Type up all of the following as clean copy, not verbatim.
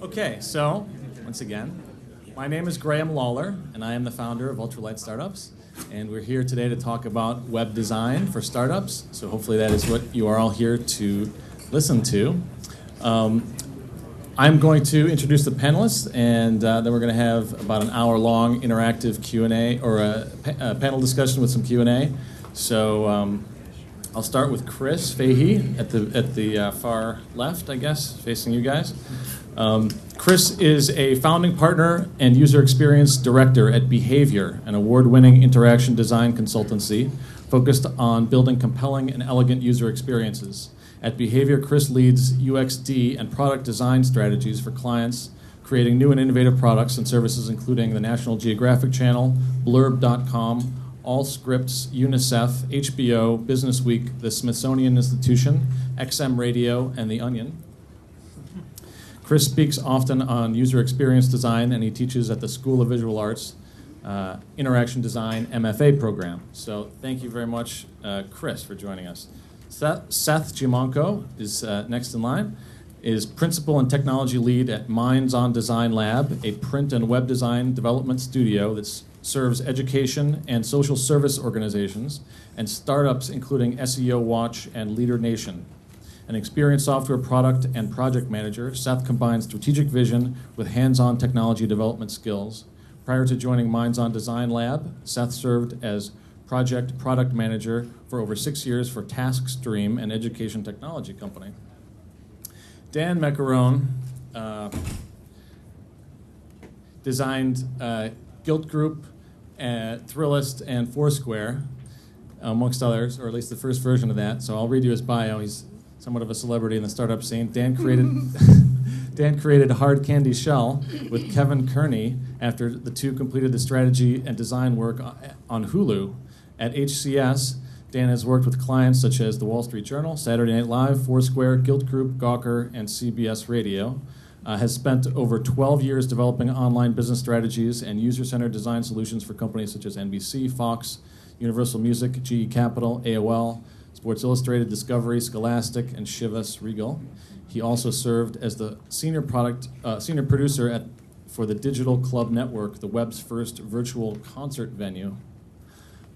Okay, so once again, my name is Graham Lawler, and I am the founder of Ultralight Startups. And we're here today to talk about web design for startups. So hopefully that is what you are all here to listen to. I'm going to introduce the panelists, and then we're going to have about an hour-long interactive Q&A, or a panel discussion with some Q&A. So I'll start with Chris Fahey at the far left, I guess, facing you guys. Chris is a founding partner and user experience director at Behavior, an award-winning interaction design consultancy focused on building compelling and elegant user experiences. At Behavior, Chris leads UXD and product design strategies for clients, creating new and innovative products and services including the National Geographic Channel, Blurb.com, Allscripts, UNICEF, HBO, Business Week, the Smithsonian Institution, XM Radio, and The Onion. Chris speaks often on user experience design, and he teaches at the School of Visual Arts Interaction Design MFA program. So thank you very much, Chris, for joining us. Seth Giamonco is next in line, is Principal and Technology Lead at Minds on Design Lab, a print and web design development studio that serves education and social service organizations and startups including SEO Watch and Leader Nation. An experienced software product and project manager, Seth combines strategic vision with hands-on technology development skills. Prior to joining Minds on Design Lab, Seth served as product manager for over 6 years for TaskStream, an education technology company. Dan Macarone designed Gilt Group, Thrillist, and Foursquare, amongst others, or at least the first version of that. So I'll read you his bio. He's somewhat of a celebrity in the startup scene. Dan created Hard Candy Shell with Kevin Kearney after the two completed the strategy and design work on Hulu. At HCS, Dan has worked with clients such as The Wall Street Journal, Saturday Night Live, Foursquare, Gilt Group, Gawker, and CBS Radio. Has spent over 12 years developing online business strategies and user-centered design solutions for companies such as NBC, Fox, Universal Music, GE Capital, AOL, Sports Illustrated, Discovery, Scholastic, and Chivas Regal. He also served as the senior producer for the Digital Club Network, the web's first virtual concert venue.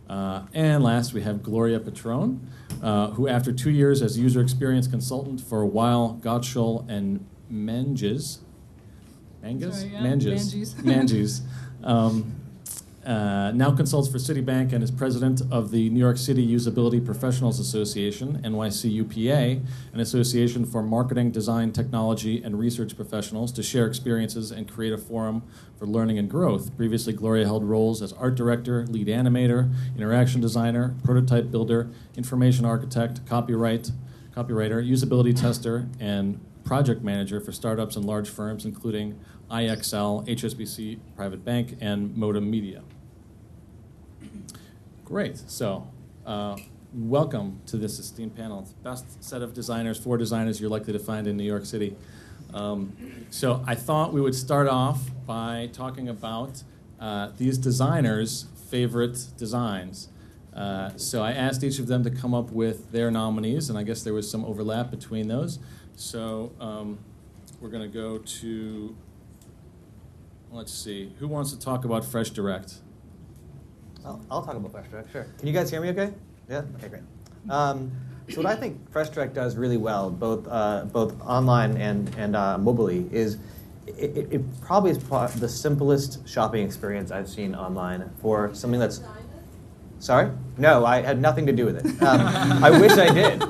And last, we have Gloria Petrone, who after 2 years as user experience consultant for Weil, Gotshal, and Manges, now consults for Citibank and is president of the New York City Usability Professionals Association, NYCUPA, an association for marketing, design, technology, and research professionals to share experiences and create a forum for learning and growth. Previously, Gloria held roles as art director, lead animator, interaction designer, prototype builder, information architect, copywriter, usability tester, and project manager for startups and large firms, including IXL, HSBC Private Bank, and Modem Media. Great. So, welcome to this esteemed panel. It's the best set of designers, 4 designers you're likely to find in New York City. So I thought we would start off by talking about these designers' favorite designs. So I asked each of them to come up with their nominees, and I guess there was some overlap between those. So we're going to go to, let's see, who wants to talk about FreshDirect? I'll talk about FreshDirect, sure. Can you guys hear me okay? Yeah? Okay, great. So what I think FreshDirect does really well, both online and mobilely, is it probably is the simplest shopping experience I've seen online for something that's... Sorry? No, I had nothing to do with it. I wish I did.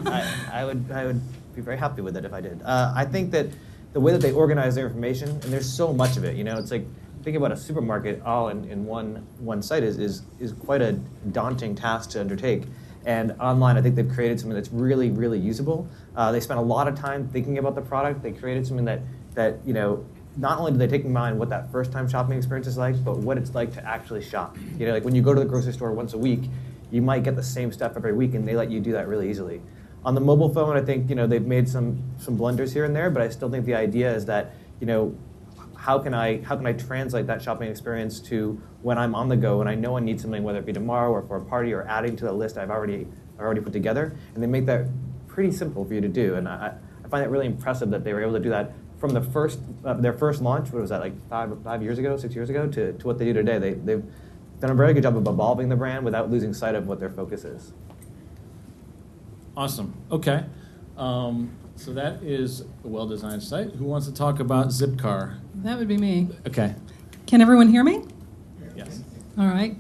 I would be very happy with it if I did. I think that the way that they organize their information, and there's so much of it, it's like thinking about a supermarket all in one site is quite a daunting task to undertake. And online, I think they've created something that's really, really usable. They spent a lot of time thinking about the product. They created something that not only do they take in mind what that first-time shopping experience is like, but what it's like to actually shop. Like when you go to the grocery store once a week, you might get the same stuff every week, and they let you do that really easily. On the mobile phone, I think they've made some blunders here and there, but I still think the idea is that how can I translate that shopping experience to when I'm on the go and I know I need something, whether it be tomorrow or for a party or adding to the list I've already put together, and they make that pretty simple for you to do. And I find it really impressive that they were able to do that from the first their first launch, what was that, like 5 years ago, 6 years ago, to what they do today. They've done a very good job of evolving the brand without losing sight of what their focus is. Awesome. Okay. So that is a well-designed site. Who wants to talk about Zipcar? That would be me. Okay. Can everyone hear me? Yes. All right.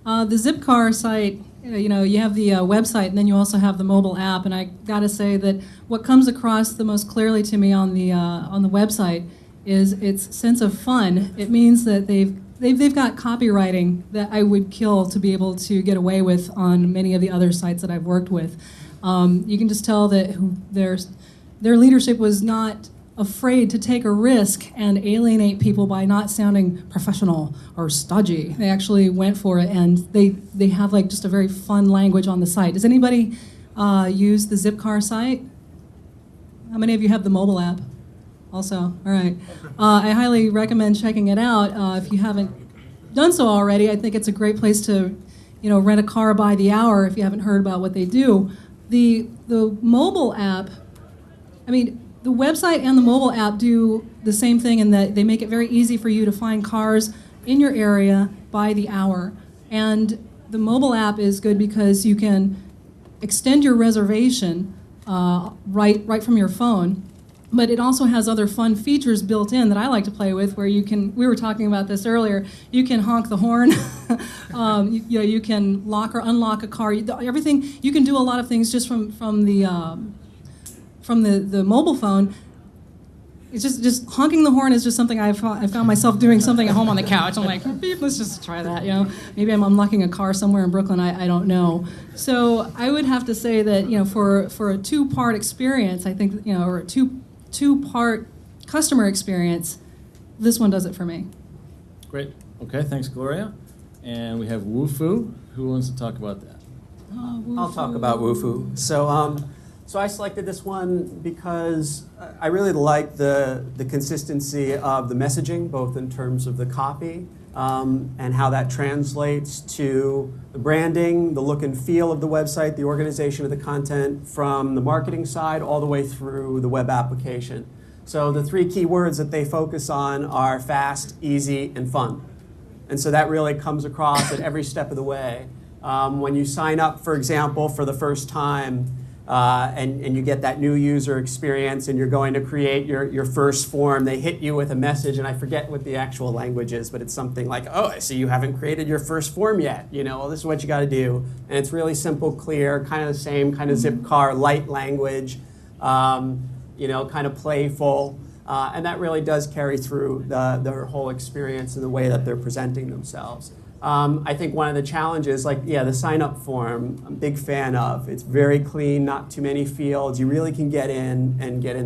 The Zipcar site, you have the website, and then you also have the mobile app. And I got to say that what comes across the most clearly to me on the website is its sense of fun. It means that they've got copywriting that I would kill to be able to get away with on many of the other sites that I've worked with. You can just tell that their leadership was not afraid to take a risk and alienate people by not sounding professional or stodgy. They actually went for it, and they have like just a very fun language on the site. Does anybody use the Zipcar site? How many of you have the mobile app? Also, all right. I highly recommend checking it out. If you haven't done so already, I think it's a great place to, rent a car by the hour if you haven't heard about what they do. The mobile app, the website and the mobile app do the same thing in that they make it very easy for you to find cars in your area by the hour. And the mobile app is good because you can extend your reservation right from your phone. But it also has other fun features built in that I like to play with, where we were talking about this earlier, you can honk the horn, you can lock or unlock a car, everything, you can do a lot of things just from the mobile phone. It's just honking the horn is just something I found myself doing something at home on the couch. I'm like, beep, let's just try that, Maybe I'm unlocking a car somewhere in Brooklyn, I don't know. So I would have to say that, for a two-part experience, I think, or a two-part customer experience, this one does it for me. Great. Okay, thanks, Gloria. And we have Wufoo. Who wants to talk about that? I'll talk about Wufoo. So I selected this one because I really like the consistency of the messaging, both in terms of the copy and how that translates to the branding, the look and feel of the website, the organization of the content from the marketing side all the way through the web application. So the three key words that they focus on are fast, easy, and fun. And so that really comes across at every step of the way. When you sign up, for example, for the first time, and you get that new user experience and you're going to create your first form, they hit you with a message, and I forget what the actual language is, but it's something like, oh, I see you haven't created your first form yet. Well, this is what you got to do. And it's really simple, clear, kind of the same kind of Zipcar, light language, kind of playful. And that really does carry through their whole experience and the way that they're presenting themselves. I think one of the challenges, the sign-up form, I'm a big fan of. It's very clean, not too many fields. You really can get in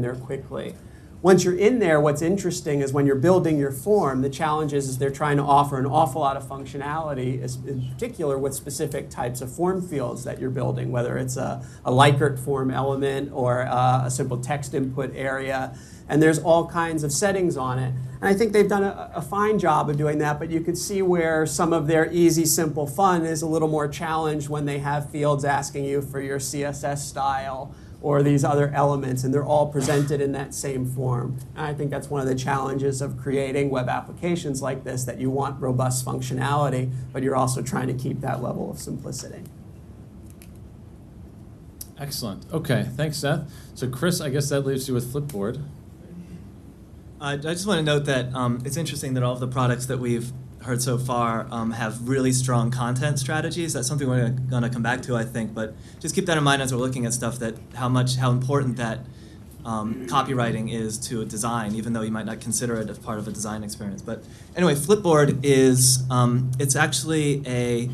there quickly. Once you're in there, what's interesting is when you're building your form, the challenge is they're trying to offer an awful lot of functionality, in particular with specific types of form fields that you're building, whether it's a Likert form element or a simple text input area. And there's all kinds of settings on it. And I think they've done a fine job of doing that, but you could see where some of their easy, simple fun is a little more challenged when they have fields asking you for your CSS style or these other elements, and they're all presented in that same form. And I think that's one of the challenges of creating web applications like this, that you want robust functionality, but you're also trying to keep that level of simplicity. Excellent. Okay, thanks, Seth. So Chris, I guess that leaves you with Flipboard. I just want to note that it's interesting that all of the products that we've heard so far have really strong content strategies. That's something we're going to come back to, I think. But just keep that in mind as we're looking at stuff, that how important that copywriting is to a design, even though you might not consider it as part of a design experience. But anyway, Flipboard is it's actually a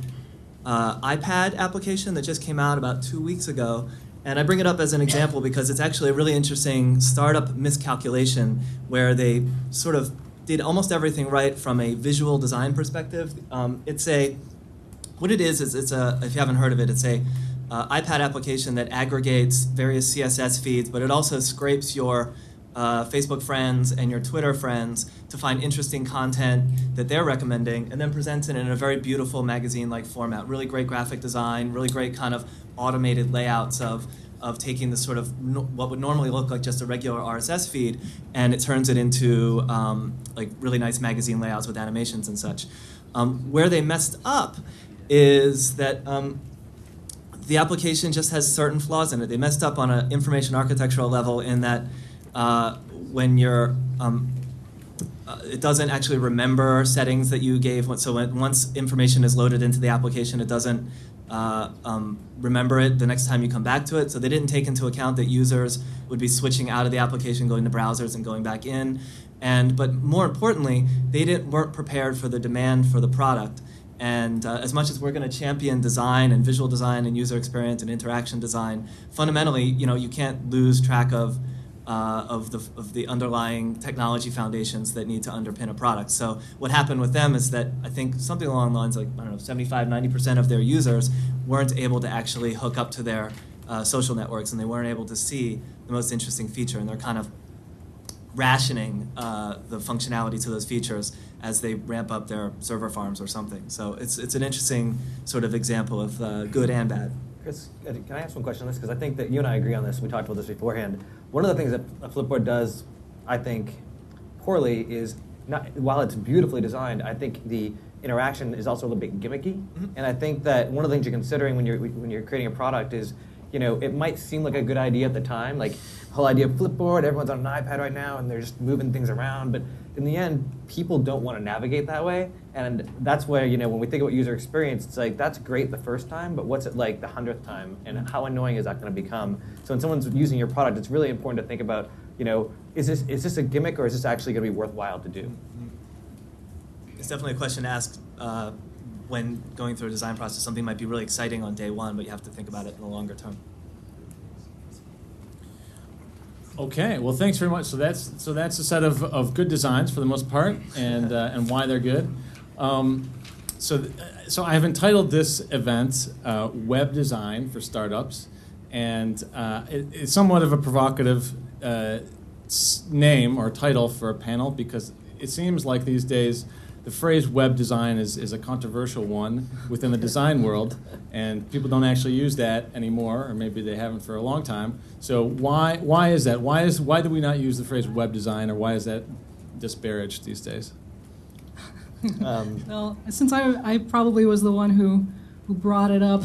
iPad application that just came out about 2 weeks ago. And I bring it up as an example because it's actually a really interesting startup miscalculation where they sort of did almost everything right from a visual design perspective. What it is it's if you haven't heard of it, it's a iPad application that aggregates various CSS feeds, but it also scrapes your Facebook friends and your Twitter friends to find interesting content that they're recommending, and then presents it in a very beautiful magazine-like format. Really great graphic design, really great kind of automated layouts of of taking the sort of what would normally look like just a regular RSS feed, and it turns it into like really nice magazine layouts with animations and such. Where they messed up is that the application just has certain flaws in it. They messed up on an information architectural level in that when you're it doesn't actually remember settings that you gave. So once information is loaded into the application, it doesn't remember it the next time you come back to it. So they didn't take into account that users would be switching out of the application, going to browsers, and going back in. But more importantly, they weren't prepared for the demand for the product. And as much as we're going to champion design and visual design and user experience and interaction design, fundamentally, you can't lose track of the underlying technology foundations that need to underpin a product. So what happened with them is that I think something along the lines like, I don't know, 75, 90% of their users weren't able to actually hook up to their social networks, and they weren't able to see the most interesting feature, and they're kind of rationing the functionality to those features as they ramp up their server farms or something. So it's an interesting sort of example of good and bad. Chris, can I ask one question on this? Because I think that you and I agree on this. We talked about this beforehand. One of the things that a Flipboard does, I think, poorly is, while it's beautifully designed, I think the interaction is also a little bit gimmicky. Mm-hmm. And I think that one of the things you're considering when you're creating a product is, it might seem like a good idea at the time, like the whole idea of Flipboard, everyone's on an iPad right now and they're just moving things around, but in the end, people don't want to navigate that way, and that's where, when we think about user experience, it's like, that's great the first time, but what's it like the 100th time, and how annoying is that going to become? So when someone's using your product, it's really important to think about, is this a gimmick, or is this actually going to be worthwhile to do? It's definitely a question to ask when going through a design process. Something might be really exciting on day one, but you have to think about it in the longer term. Okay, well, thanks very much. So that's a set of good designs for the most part, and why they're good. So I have entitled this event "Web Design for Startups," and it's somewhat of a provocative name or title for a panel, because it seems like these days the phrase web design is a controversial one within the design world, and people don't actually use that anymore, or maybe they haven't for a long time. So why is that? Why do we not use the phrase web design, or why is that disparaged these days? Well, since I probably was the one who brought it up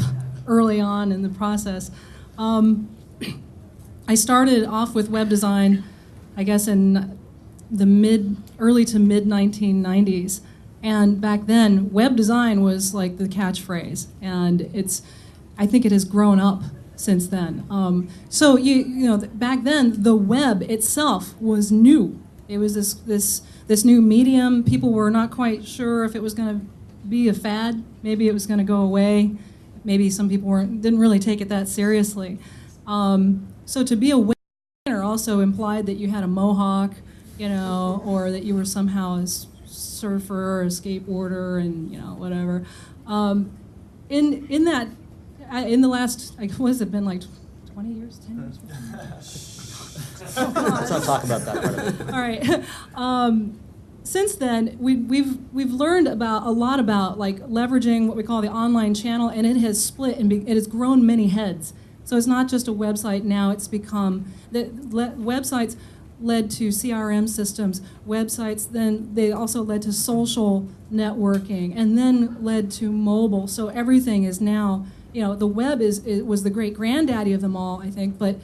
early on in the process, I started off with web design, I guess, in the early to mid 1990s. And back then, web design was like the catchphrase, and I think it has grown up since then. So back then, the web itself was new. It was this new medium. People were not quite sure if it was going to be a fad. Maybe it was going to go away. Maybe some people didn't really take it that seriously. So to be a web designer also implied that you had a mohawk, or that you were somehow a surfer or a skateboarder, and whatever. In the last, what has it been, like 20 years, 10 years? Let's not talk about that part of it. All right. Since then, we've learned a lot about like leveraging what we call the online channel, and it has split and it has grown many heads. So it's not just a website now; it's become websites led to CRM systems. Websites, then they also led to social networking, and then led to mobile. So everything is now, the web was the great granddaddy of them all, I think. But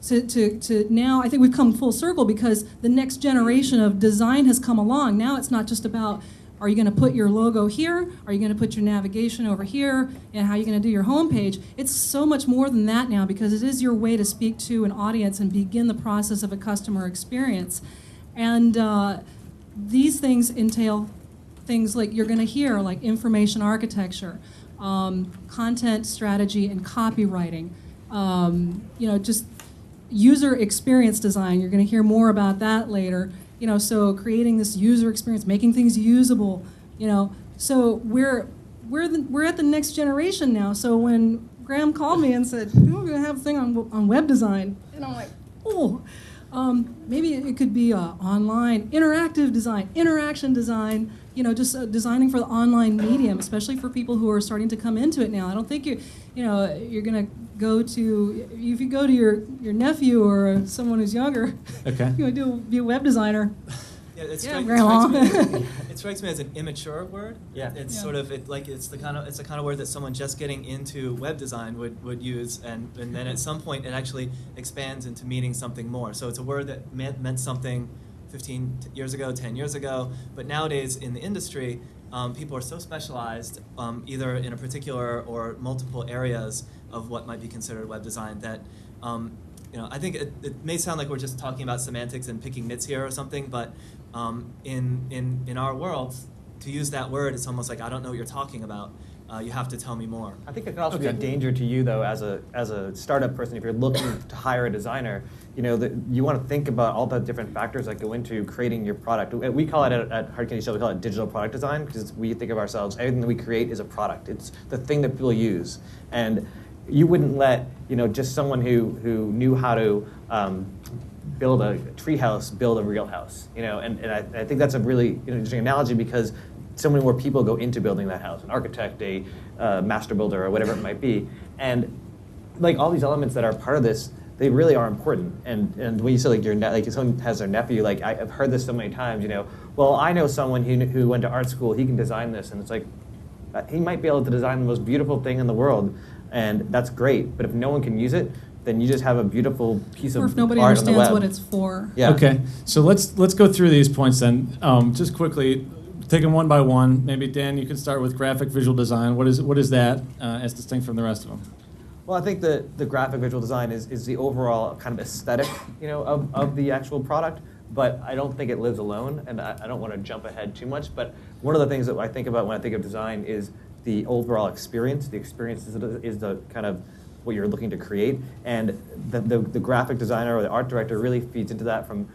to now, I think we've come full circle, because the next generation of design has come along. Now it's not just about, are you going to put your logo here? Are you going to put your navigation over here? And how are you going to do your homepage? It's so much more than that now, because it is your way to speak to an audience and begin the process of a customer experience. And these things entail things like you're going to hear, like information architecture, content strategy and copywriting, just user experience design. You're going to hear more about that later. So creating this user experience, making things usable, So we're at the next generation now. So when Graham called me and said, we're going to have a thing on web design, and I'm like, maybe it could be online, interactive design, interaction design, just designing for the online medium, especially for people who are starting to come into it now. I don't think you're going to if you go to your nephew or someone who's younger, Okay. you want to be a web designer. Yeah, Yeah, Grandma. It strikes me as an immature word. Yeah. It's Yeah. sort of it's the kind of word that someone just getting into web design would use, and then at some point it actually expands into meaning something more. So it's a word that meant something 15 years ago, 10 years ago, but nowadays in the industry, people are so specialized, either in a particular or multiple areas of what might be considered web design that. I think it may sound like we're just talking about semantics and picking nits here or something, but in our world, to use that word, it's almost like I don't know what you're talking about. You have to tell me more. I think it could also be Okay. a danger to you, though, as a startup person. If you're looking to hire a designer, you want to think about all the different factors that go into creating your product. We call it at Hard Candy Shell, we call it digital product design, because we think of ourselves, everything that we create is a product. It's the thing that people use, and you wouldn't let just someone who knew how to build a tree house build a real house. And I think that's a really interesting analogy, because so many more people go into building that house: an architect, a master builder, or whatever it might be. And like all these elements that are part of this, they really are important. And when you say like someone has their nephew, like I've heard this so many times. Well, I know someone who went to art school. He can design this, and it's like he might be able to design the most beautiful thing in the world. And that's great, but if no one can use it, then you just have a beautiful piece of Or if nobody art on the understands web. what it's for. Yeah. Okay, so let's go through these points then. Just quickly, take them one by one. Maybe Dan, you can start with graphic visual design. What is that as distinct from the rest of them? Well, I think the graphic visual design is the overall kind of aesthetic, of the actual product. But I don't think it lives alone, and I don't want to jump ahead too much. But one of the things that I think about when I think of design is the overall experience. The experience is the kind of what you're looking to create, and the graphic designer or the art director really feeds into that, from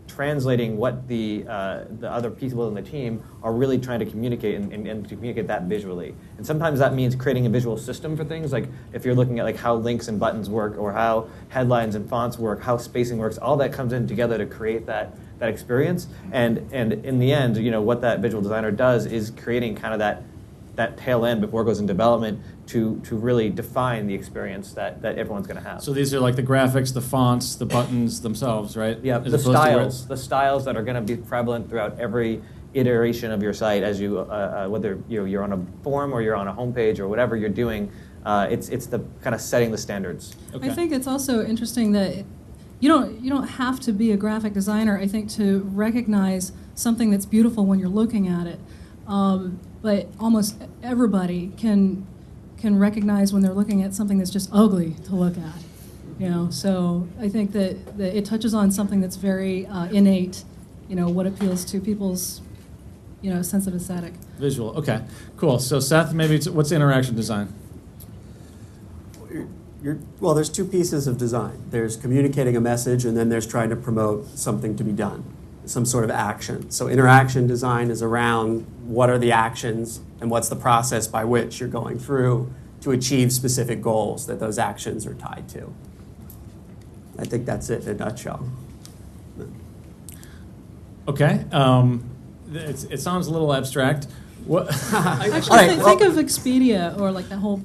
translating what the other people in the team are really trying to communicate, and to communicate that visually. And sometimes that means creating a visual system for things, like if you're looking at like how links and buttons work, or how headlines and fonts work, how spacing works. All that comes in together to create that experience. And in the end, what that visual designer does is creating kind of that tail end before it goes in development to really define the experience that everyone's going to have. So these are like the graphics, the fonts, the buttons themselves, right? Yeah, As the opposed to where styles that are going to be prevalent throughout every iteration of your site, as you whether you're on a form or you're on a homepage or whatever you're doing. It's the kind of setting the standards. Okay. I think it's also interesting that you don't have to be a graphic designer, I think, to recognize something that's beautiful when you're looking at it. But almost everybody can recognize when they're looking at something that's just ugly to look at. So I think that it touches on something that's very innate. What appeals to people's sense of aesthetic. Visual. Okay, cool. So Seth, maybe what's interaction design? Well, there's two pieces of design. There's communicating a message, and then there's trying to promote something to be done, some sort of action. So interaction design is around what are the actions and what's the process by which you're going through to achieve specific goals that those actions are tied to. I think that's it in a nutshell. Okay. It sounds a little abstract. What? Actually, All right, think of Expedia or like that whole,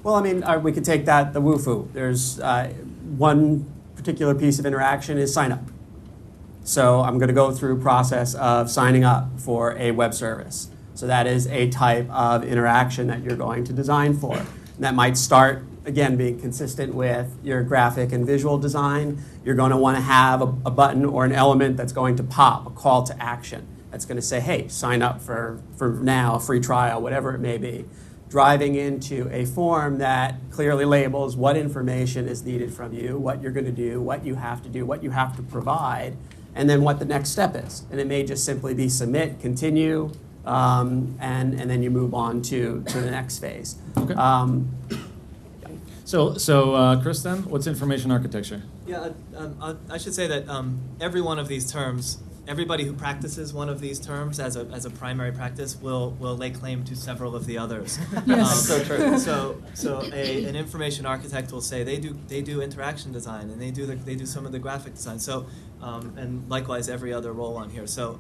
Well, I mean, we could take that, the Wufoo. There's one particular piece of interaction is sign up. So I'm going to go through a process of signing up for a web service. So that is a type of interaction that you're going to design for. And that might start, again, being consistent with your graphic and visual design. You're going to want to have a button or an element that's going to pop, a call to action. That's going to say, hey, sign up for now, a free trial, whatever it may be. Driving into a form that clearly labels what information is needed from you, what you're going to do, what you have to do, what you have to provide, and then what the next step is. And it may just simply be submit, continue, and then you move on to the next phase. Okay. So Chris, then, what's information architecture? Yeah, I should say that every one of these terms, everybody who practices one of these terms as a primary practice will lay claim to several of the others. Yes. So true. So an information architect will say they do interaction design, and they do some of the graphic design. So and likewise every other role on here. So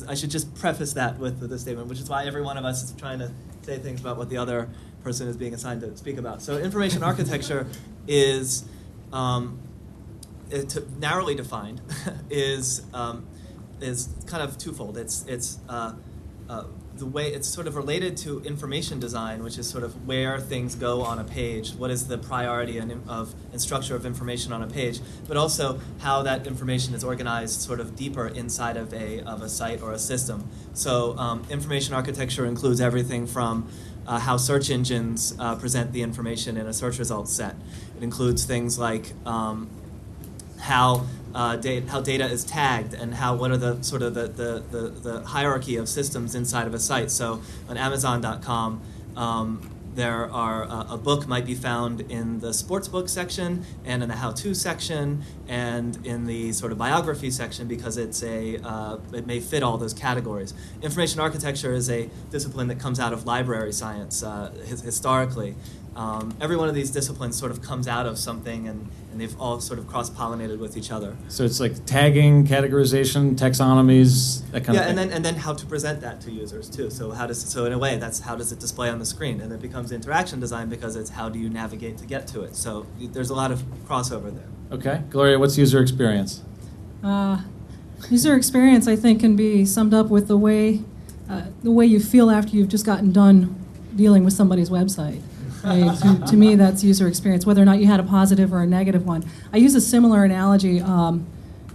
I should just preface that with the statement, which is why every one of us is trying to say things about what the other person is being assigned to speak about. So information architecture is narrowly defined, is kind of twofold. It's the way it's sort of related to information design, which is sort of where things go on a page, what is the priority and structure of information on a page, but also how that information is organized sort of deeper inside of a site or a system. So information architecture includes everything from how search engines present the information in a search results set. It includes things like how data is tagged and what are the sort of the hierarchy of systems inside of a site. So on Amazon.com, there are a book might be found in the sports book section and in the how-to section and in the sort of biography section because it may fit all those categories. Information architecture is a discipline that comes out of library science historically. Every one of these disciplines sort of comes out of something, and they've all sort of cross-pollinated with each other. So it's like tagging, categorization, taxonomies, that kind of thing. And then how to present that to users too. So in a way, that's how does it display on the screen, and it becomes interaction design because it's how do you navigate to get to it. So there's a lot of crossover there. Okay, Gloria, what's user experience? User experience, I think, can be summed up with the way you feel after you've just gotten done dealing with somebody's website. Right? To me, that's user experience, whether or not you had a positive or a negative one. I use a similar analogy.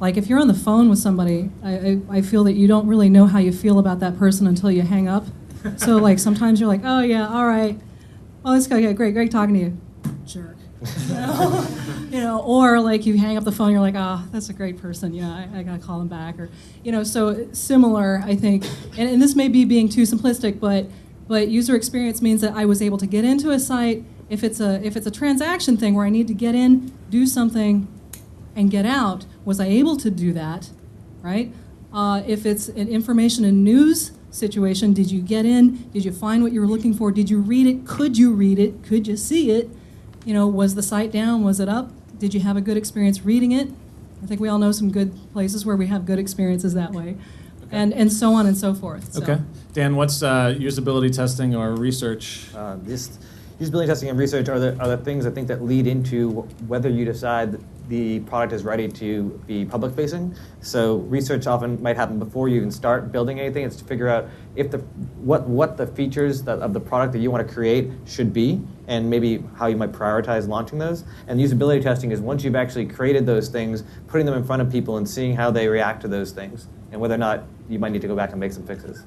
Like if you're on the phone with somebody, I feel that you don't really know how you feel about that person until you hang up. So like sometimes you're like, oh yeah, all right. Oh, this guy, yeah, great talking to you. Jerk. Or like you hang up the phone, you're like, oh, that's a great person. Yeah, I gotta call him back. Or, so similar, I think. And this may be being too simplistic, but user experience means that I was able to get into a site. If it's a transaction thing where I need to get in, do something, and get out, was I able to do that, right? If it's an information and news situation, did you get in? Did you find what you were looking for? Did you read it? Could you read it? Could you see it? Was the site down? Was it up? Did you have a good experience reading it? I think we all know some good places where we have good experiences that way. Okay. And so on and so forth. So. Okay. Dan, what's usability testing or research? Just usability testing and research are the things I think that lead into whether you decide that the product is ready to be public-facing. So research often might happen before you even start building anything. It's to figure out if what the features of the product that you want to create should be, and maybe how you might prioritize launching those. And usability testing is once you've actually created those things, putting them in front of people and seeing how they react to those things, and whether or not you might need to go back and make some fixes.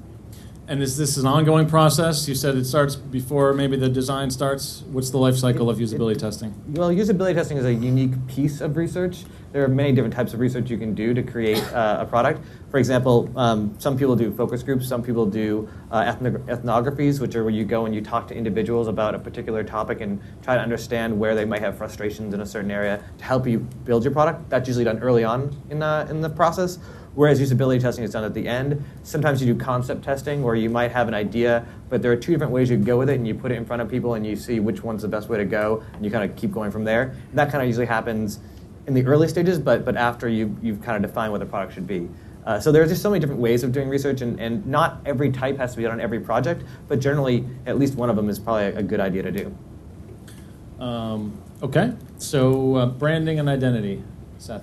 And is this an ongoing process? You said it starts before maybe the design starts. What's the life cycle of usability testing? Well, usability testing is a unique piece of research. There are many different types of research you can do to create a product. For example, some people do focus groups. Some people do ethnographies, which are where you go and you talk to individuals about a particular topic and try to understand where they might have frustrations in a certain area to help you build your product. That's usually done early on in the process. Whereas usability testing is done at the end. Sometimes you do concept testing where you might have an idea, but there are two different ways you go with it, and you put it in front of people and you see which one's the best way to go, and you kind of keep going from there. And that kind of usually happens in the early stages, but after you've kind of defined what the product should be. So there's just so many different ways of doing research, and not every type has to be done on every project, but generally at least one of them is probably a good idea to do. Okay, so branding and identity. Seth.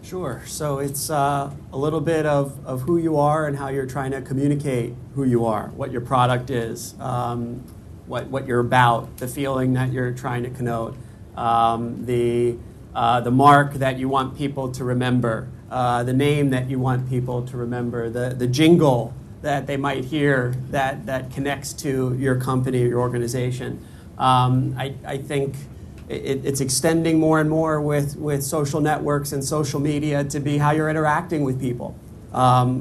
Sure. So it's a little bit of who you are and how you're trying to communicate who you are, what your product is, what you're about, the feeling that you're trying to connote, the mark that you want people to remember, the name that you want people to remember, the jingle that they might hear that connects to your company or your organization. I think it's extending more and more with social networks and social media to be how you're interacting with people,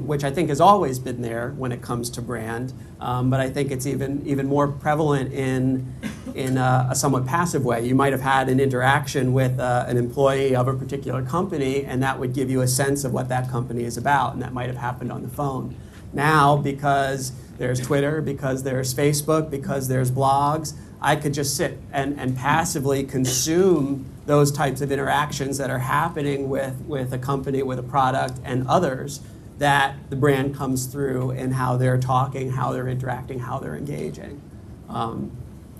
which I think has always been there when it comes to brand. But I think it's even more prevalent in a somewhat passive way. You might have had an interaction with an employee of a particular company, and that would give you a sense of what that company is about, and that might have happened on the phone. Now, because there's Twitter, because there's Facebook, because there's blogs, I could just sit and passively consume those types of interactions that are happening with a company, with a product, and others, that the brand comes through in how they're talking, how they're interacting, how they're engaging.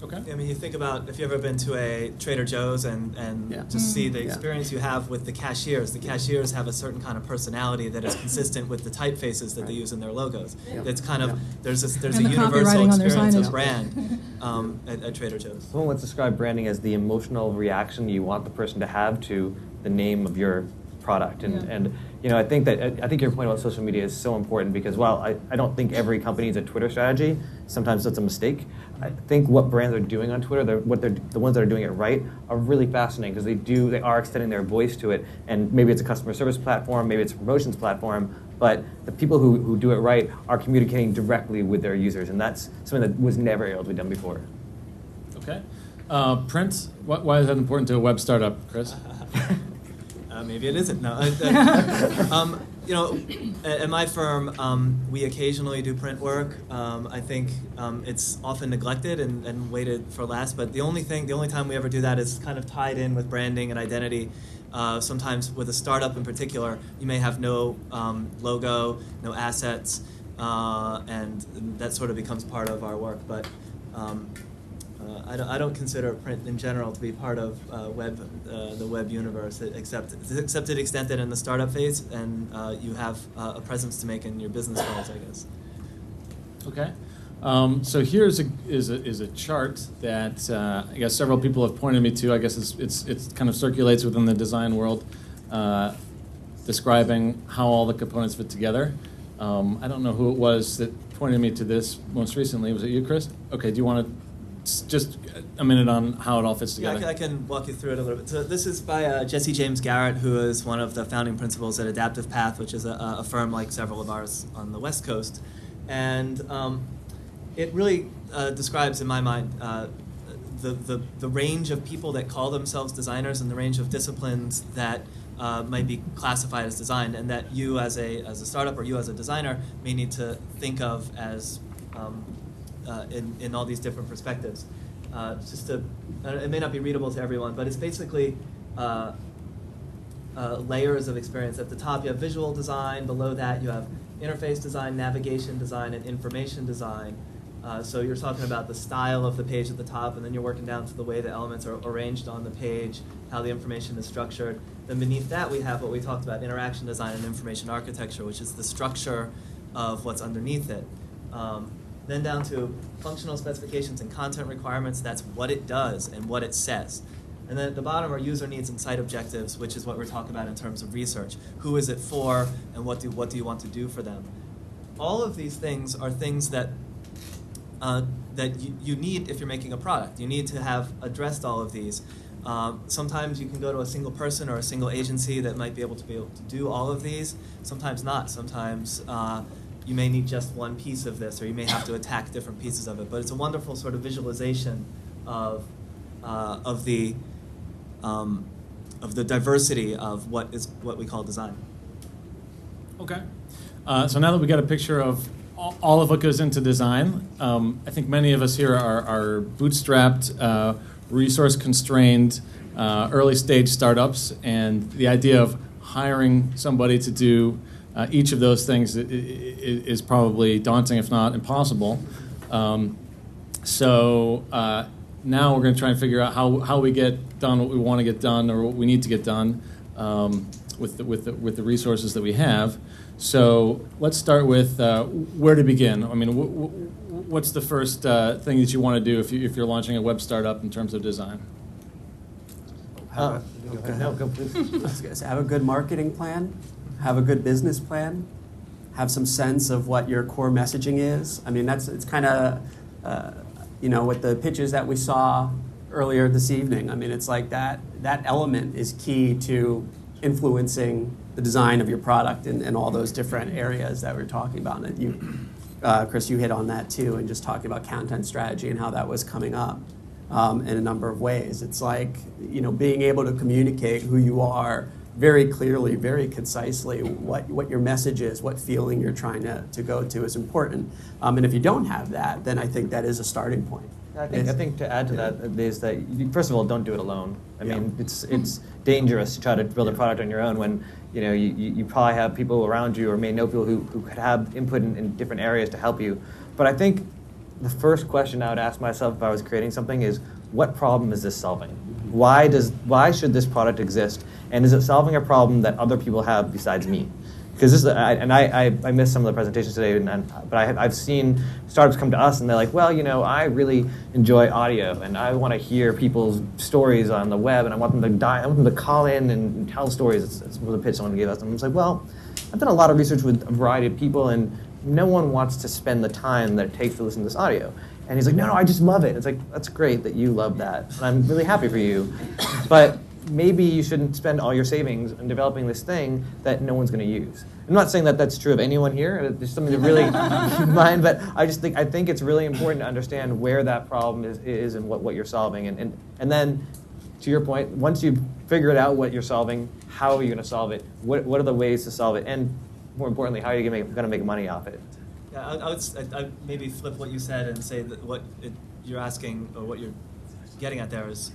Okay. I mean, you think about if you've ever been to a Trader Joe's and Yeah. just see the Yeah. experience you have with the cashiers. The cashiers have a certain kind of personality that is consistent with the typefaces that they use in their logos. Yeah. That's kind of, Yeah. there's a And the universal copywriting on their experience of signage. brand at Trader Joe's. Someone once described branding as the emotional reaction you want the person to have to the name of your product. And, Yeah. and I think your point about social media is so important because while I don't think every company needs a Twitter strategy, sometimes that's a mistake. I think what brands are doing on Twitter, the ones that are doing it right, are really fascinating because they are extending their voice to it. And maybe it's a customer service platform, maybe it's a promotions platform, but the people who do it right are communicating directly with their users, and that's something that was never able to be done before. Okay. Print, why is that important to a web startup, Chris? Maybe it isn't. No. At my firm, we occasionally do print work. I think it's often neglected and waited for last. But the only time we ever do that is kind of tied in with branding and identity. Sometimes with a startup in particular, you may have no logo, no assets, and that sort of becomes part of our work. But I don't consider print in general to be part of the web universe, except to the extent that in the startup phase, and you have a presence to make in your business goals, I guess. Okay. So here's a chart that I guess several people have pointed me to. I guess it's kind of circulates within the design world, describing how all the components fit together. I don't know who it was that pointed me to this most recently. Was it you, Chris? Okay. Do you want to just a minute on how it all fits together? Yeah, I can walk you through it a little bit. So this is by Jesse James Garrett, who is one of the founding principals at Adaptive Path, which is a firm like several of ours on the West Coast. And it really describes, in my mind, the range of people that call themselves designers and the range of disciplines that might be classified as design, and that you as a startup or you as a designer may need to think of as in all these different perspectives. It may not be readable to everyone, but it's basically layers of experience. At the top, you have visual design. Below that, you have interface design, navigation design, and information design. So you're talking about the style of the page at the top, and then you're working down to the way the elements are arranged on the page, how the information is structured. Then beneath that, we have what we talked about, interaction design and information architecture, which is the structure of what's underneath it. Then down to functional specifications and content requirements. That's what it does and what it says. And then at the bottom are user needs and site objectives, which is what we're talking about in terms of research. Who is it for, and what do you want to do for them? All of these things are things that you need if you're making a product. You need to have addressed all of these. Sometimes you can go to a single person or a single agency that might be able to do all of these. Sometimes not. Sometimes you may need just one piece of this, or you may have to attack different pieces of it. But it's a wonderful sort of visualization of the diversity of what we call design. Okay. So now that we got a picture of all of what goes into design, I think many of us here are bootstrapped, resource-constrained, early-stage startups, and the idea of hiring somebody to do each of those things is probably daunting, if not impossible. So now we're going to try and figure out how we get done what we want to get done or what we need to get done with the resources that we have. So let's start with where to begin. I mean, what's the first thing that you want to do if you're launching a web startup in terms of design? No, go please. I was gonna say, have a good marketing plan, have a good business plan, have some sense of what your core messaging is. I mean, it's kind of, with the pitches that we saw earlier this evening. I mean, it's like that element is key to influencing the design of your product in all those different areas that we're talking about. And you, Chris, you hit on that too, and just talking about content strategy and how that was coming up in a number of ways. It's like, being able to communicate who you are very clearly, very concisely, what your message is, what feeling you're trying to go to is important. And if you don't have that, then I think that is a starting point. I think to add to that is that first of all, don't do it alone. I Yeah. mean, it's dangerous to try to build a product on your own when you probably have people around you or may know people who could have input in different areas to help you. But I think the first question I would ask myself if I was creating something is, what problem is this solving? Why should this product exist? And is it solving a problem that other people have besides me? Because this is, I missed some of the presentations today, but I've seen startups come to us and they're like, well, I really enjoy audio and I want to hear people's stories on the web and I want them to call in and tell stories. That's the pitch someone gave us. And I was like, well, I've done a lot of research with a variety of people and no one wants to spend the time that it takes to listen to this audio. And he's like, no, I just love it. It's like, that's great that you love that. And I'm really happy for you. But maybe you shouldn't spend all your savings on developing this thing that no one's going to use. I'm not saying that that's true of anyone here. There's something to really keep in mind. But I think it's really important to understand where that problem is and what you're solving. And then, to your point, once you've figured out what you're solving, how are you going to solve it? What are the ways to solve it? And more importantly, how are you going to make money off it? Yeah, I'd maybe flip what you said and say that you're asking, or what you're getting at there is,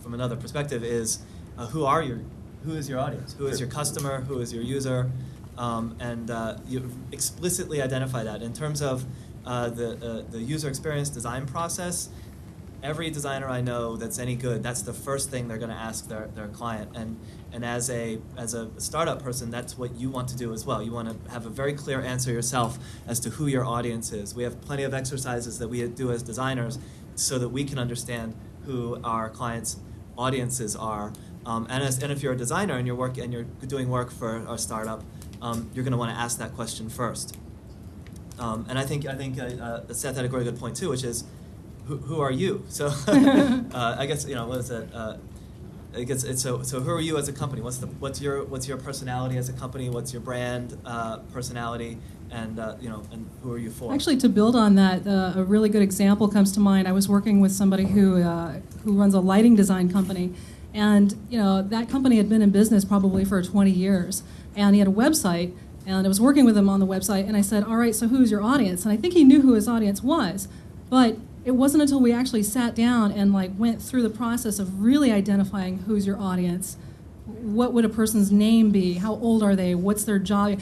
from another perspective, is who is your audience? Who is your customer? Who is your user? And you explicitly identify that. In terms of the user experience design process, every designer I know that's any good, that's the first thing they're going to ask their client. And as a startup person, that's what you want to do as well. You want to have a very clear answer yourself as to who your audience is. We have plenty of exercises that we do as designers so that we can understand who our clients' audiences are. And if you're a designer and you're doing work for a startup, you're going to want to ask that question first. And I think Seth had a very good point too, which is, who are you? So I guess what is it? I guess it's so who are you as a company? What's your personality as a company? What's your brand personality? And and who are you for? Actually, to build on that, a really good example comes to mind. I was working with somebody who runs a lighting design company, and that company had been in business probably for 20 years, and he had a website, and I was working with him on the website, and I said, all right, so who's your audience? And I think he knew who his audience was, but it wasn't until we actually sat down and went through the process of really identifying who's your audience. What would a person's name be? How old are they? What's their job?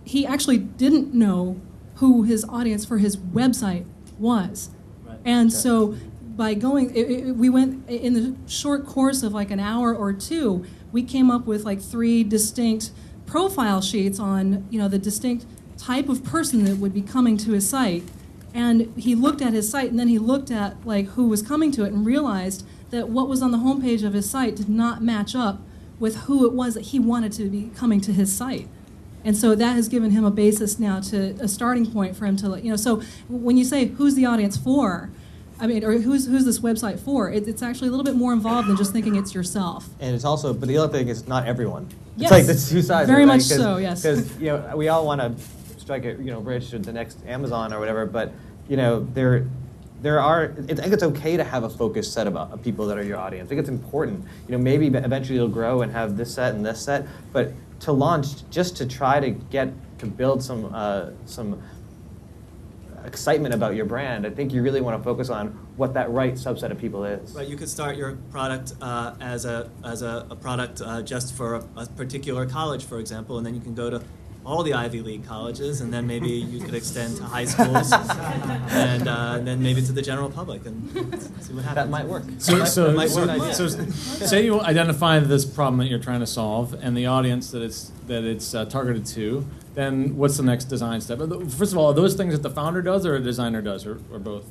He actually didn't know who his audience for his website was. Right. And so by going, we went in the short course of an hour or two, we came up with 3 distinct profile sheets on the distinct type of person that would be coming to his site. And he looked at his site, and then he looked at who was coming to it, and realized that what was on the homepage of his site did not match up with who it was that he wanted to be coming to his site. And so that has given him a basis now, to a starting point for him to So when you say who's the audience for, or who's this website for, it's actually a little bit more involved than just thinking it's yourself. And it's also, but the other thing is, not everyone. Yes. It's the two sides. Very of it, much so, yes. Because we all want to strike it, rich to the next Amazon or whatever, but there are. I think it's okay to have a focused set of people that are your audience. I think it's important. Maybe eventually you'll grow and have this set and this set, but to launch, just to try to build some excitement about your brand, I think you really want to focus on what that right subset of people is. Right, you could start your product as a product just for a particular college, for example, and then you can go to all the Ivy League colleges, and then maybe you could extend to high schools, and then maybe to the general public, and see what happens. That might work. So say you identify this problem that you're trying to solve and the audience that it's targeted to. Then what's the next design step? First of all, are those things that the founder does or a designer does, or both?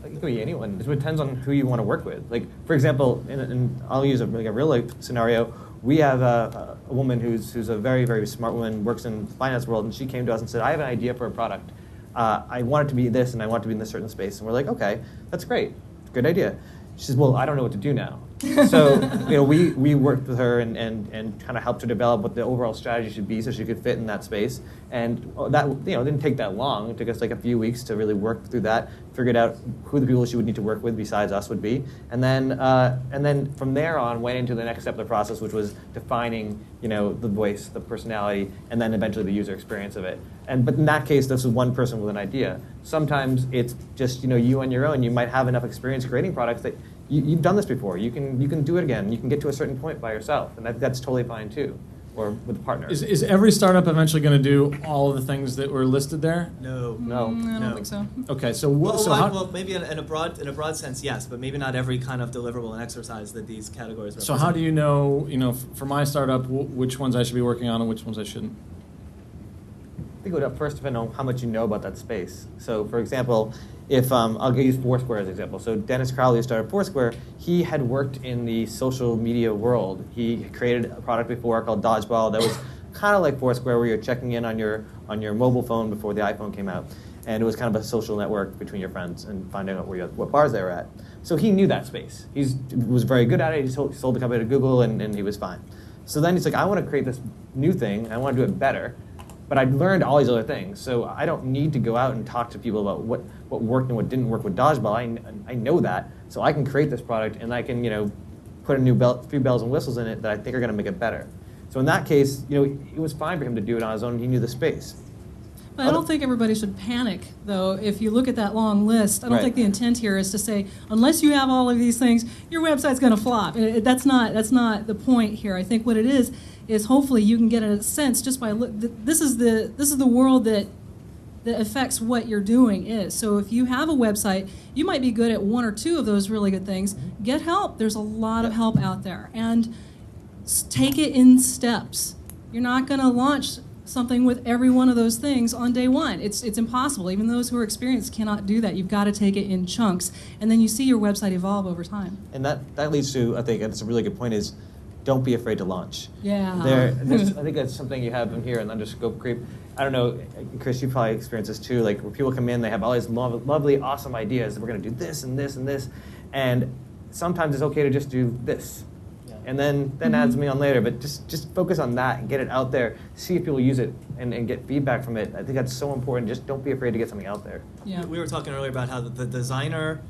It could be anyone. It depends on who you want to work with. For example, and I'll use a real life scenario. We have a woman who's a very, very smart woman, works in the finance world, and she came to us and said, I have an idea for a product. I want it to be this, and I want it to be in this certain space. And we're like, okay, that's great. Good idea. She says, well, I don't know what to do now. So we worked with her and kind of helped her develop what the overall strategy should be so she could fit in that space. And that didn't take that long. It took us a few weeks to really work through that, figured out who the people she would need to work with besides us would be, and then from there on went into the next step of the process, which was defining the voice, the personality, and then eventually the user experience of it. But in that case, this was one person with an idea. Sometimes it's just you on your own. You might have enough experience creating products that you've done this before. You can do it again. You can get to a certain point by yourself, and that's totally fine too. or with a partner. Is every startup eventually going to do all of the things that were listed there? No. No. I don't No. think so. Okay, so Well, maybe in a broad sense, yes, but maybe not every kind of deliverable and exercise that these categories represent. so how do you know, for my startup, which ones I should be working on and which ones I shouldn't? I think it would first depend on how much you know about that space. So, for example, if I'll use Foursquare as an example. So Dennis Crowley, who started Foursquare, he had worked in the social media world. He created a product before called Dodgeball that was kind of like Foursquare, where you're checking in on your mobile phone before the iPhone came out, and it was kind of a social network between your friends and finding out what bars they were at. So he knew that space. He was very good at it. He sold the company to Google, and he was fine. So then he's like, I want to create this new thing. I want to do it better. But I'd learned all these other things, so I don't need to go out and talk to people about what worked and what didn't work with Dodgeball. I know that, so I can create this product and I can put a few bells and whistles in it that I think are going to make it better. So in that case, it was fine for him to do it on his own. He knew the space. But I don't think everybody should panic, though. If you look at that long list, I don't Right. think the intent here is to say, unless you have all of these things, your website's going to flop. That's not the point here. I think what it is hopefully you can get a sense just by this is the world that affects what you're doing is. So if you have a website, you might be good at one or two of those really good things. Get help. There's a lot of help out there, and take it in steps. You're not going to launch something with every one of those things on day one. It's impossible. Even those who are experienced cannot do that. You've got to take it in chunks, and then you see your website evolve over time. And that leads to, I think, and it's a really good point, is don't be afraid to launch. Yeah. I think that's something you have in here in under scope creep. I don't know, Chris, you probably experienced this too, like where people come in, they have all these lovely, awesome ideas. We're going to do this and this and this. And sometimes it's okay to just do this. And then add something on later, but just focus on that and get it out there. See if people use it and get feedback from it. I think that's so important. Just don't be afraid to get something out there. Yeah. We were talking earlier about how the designer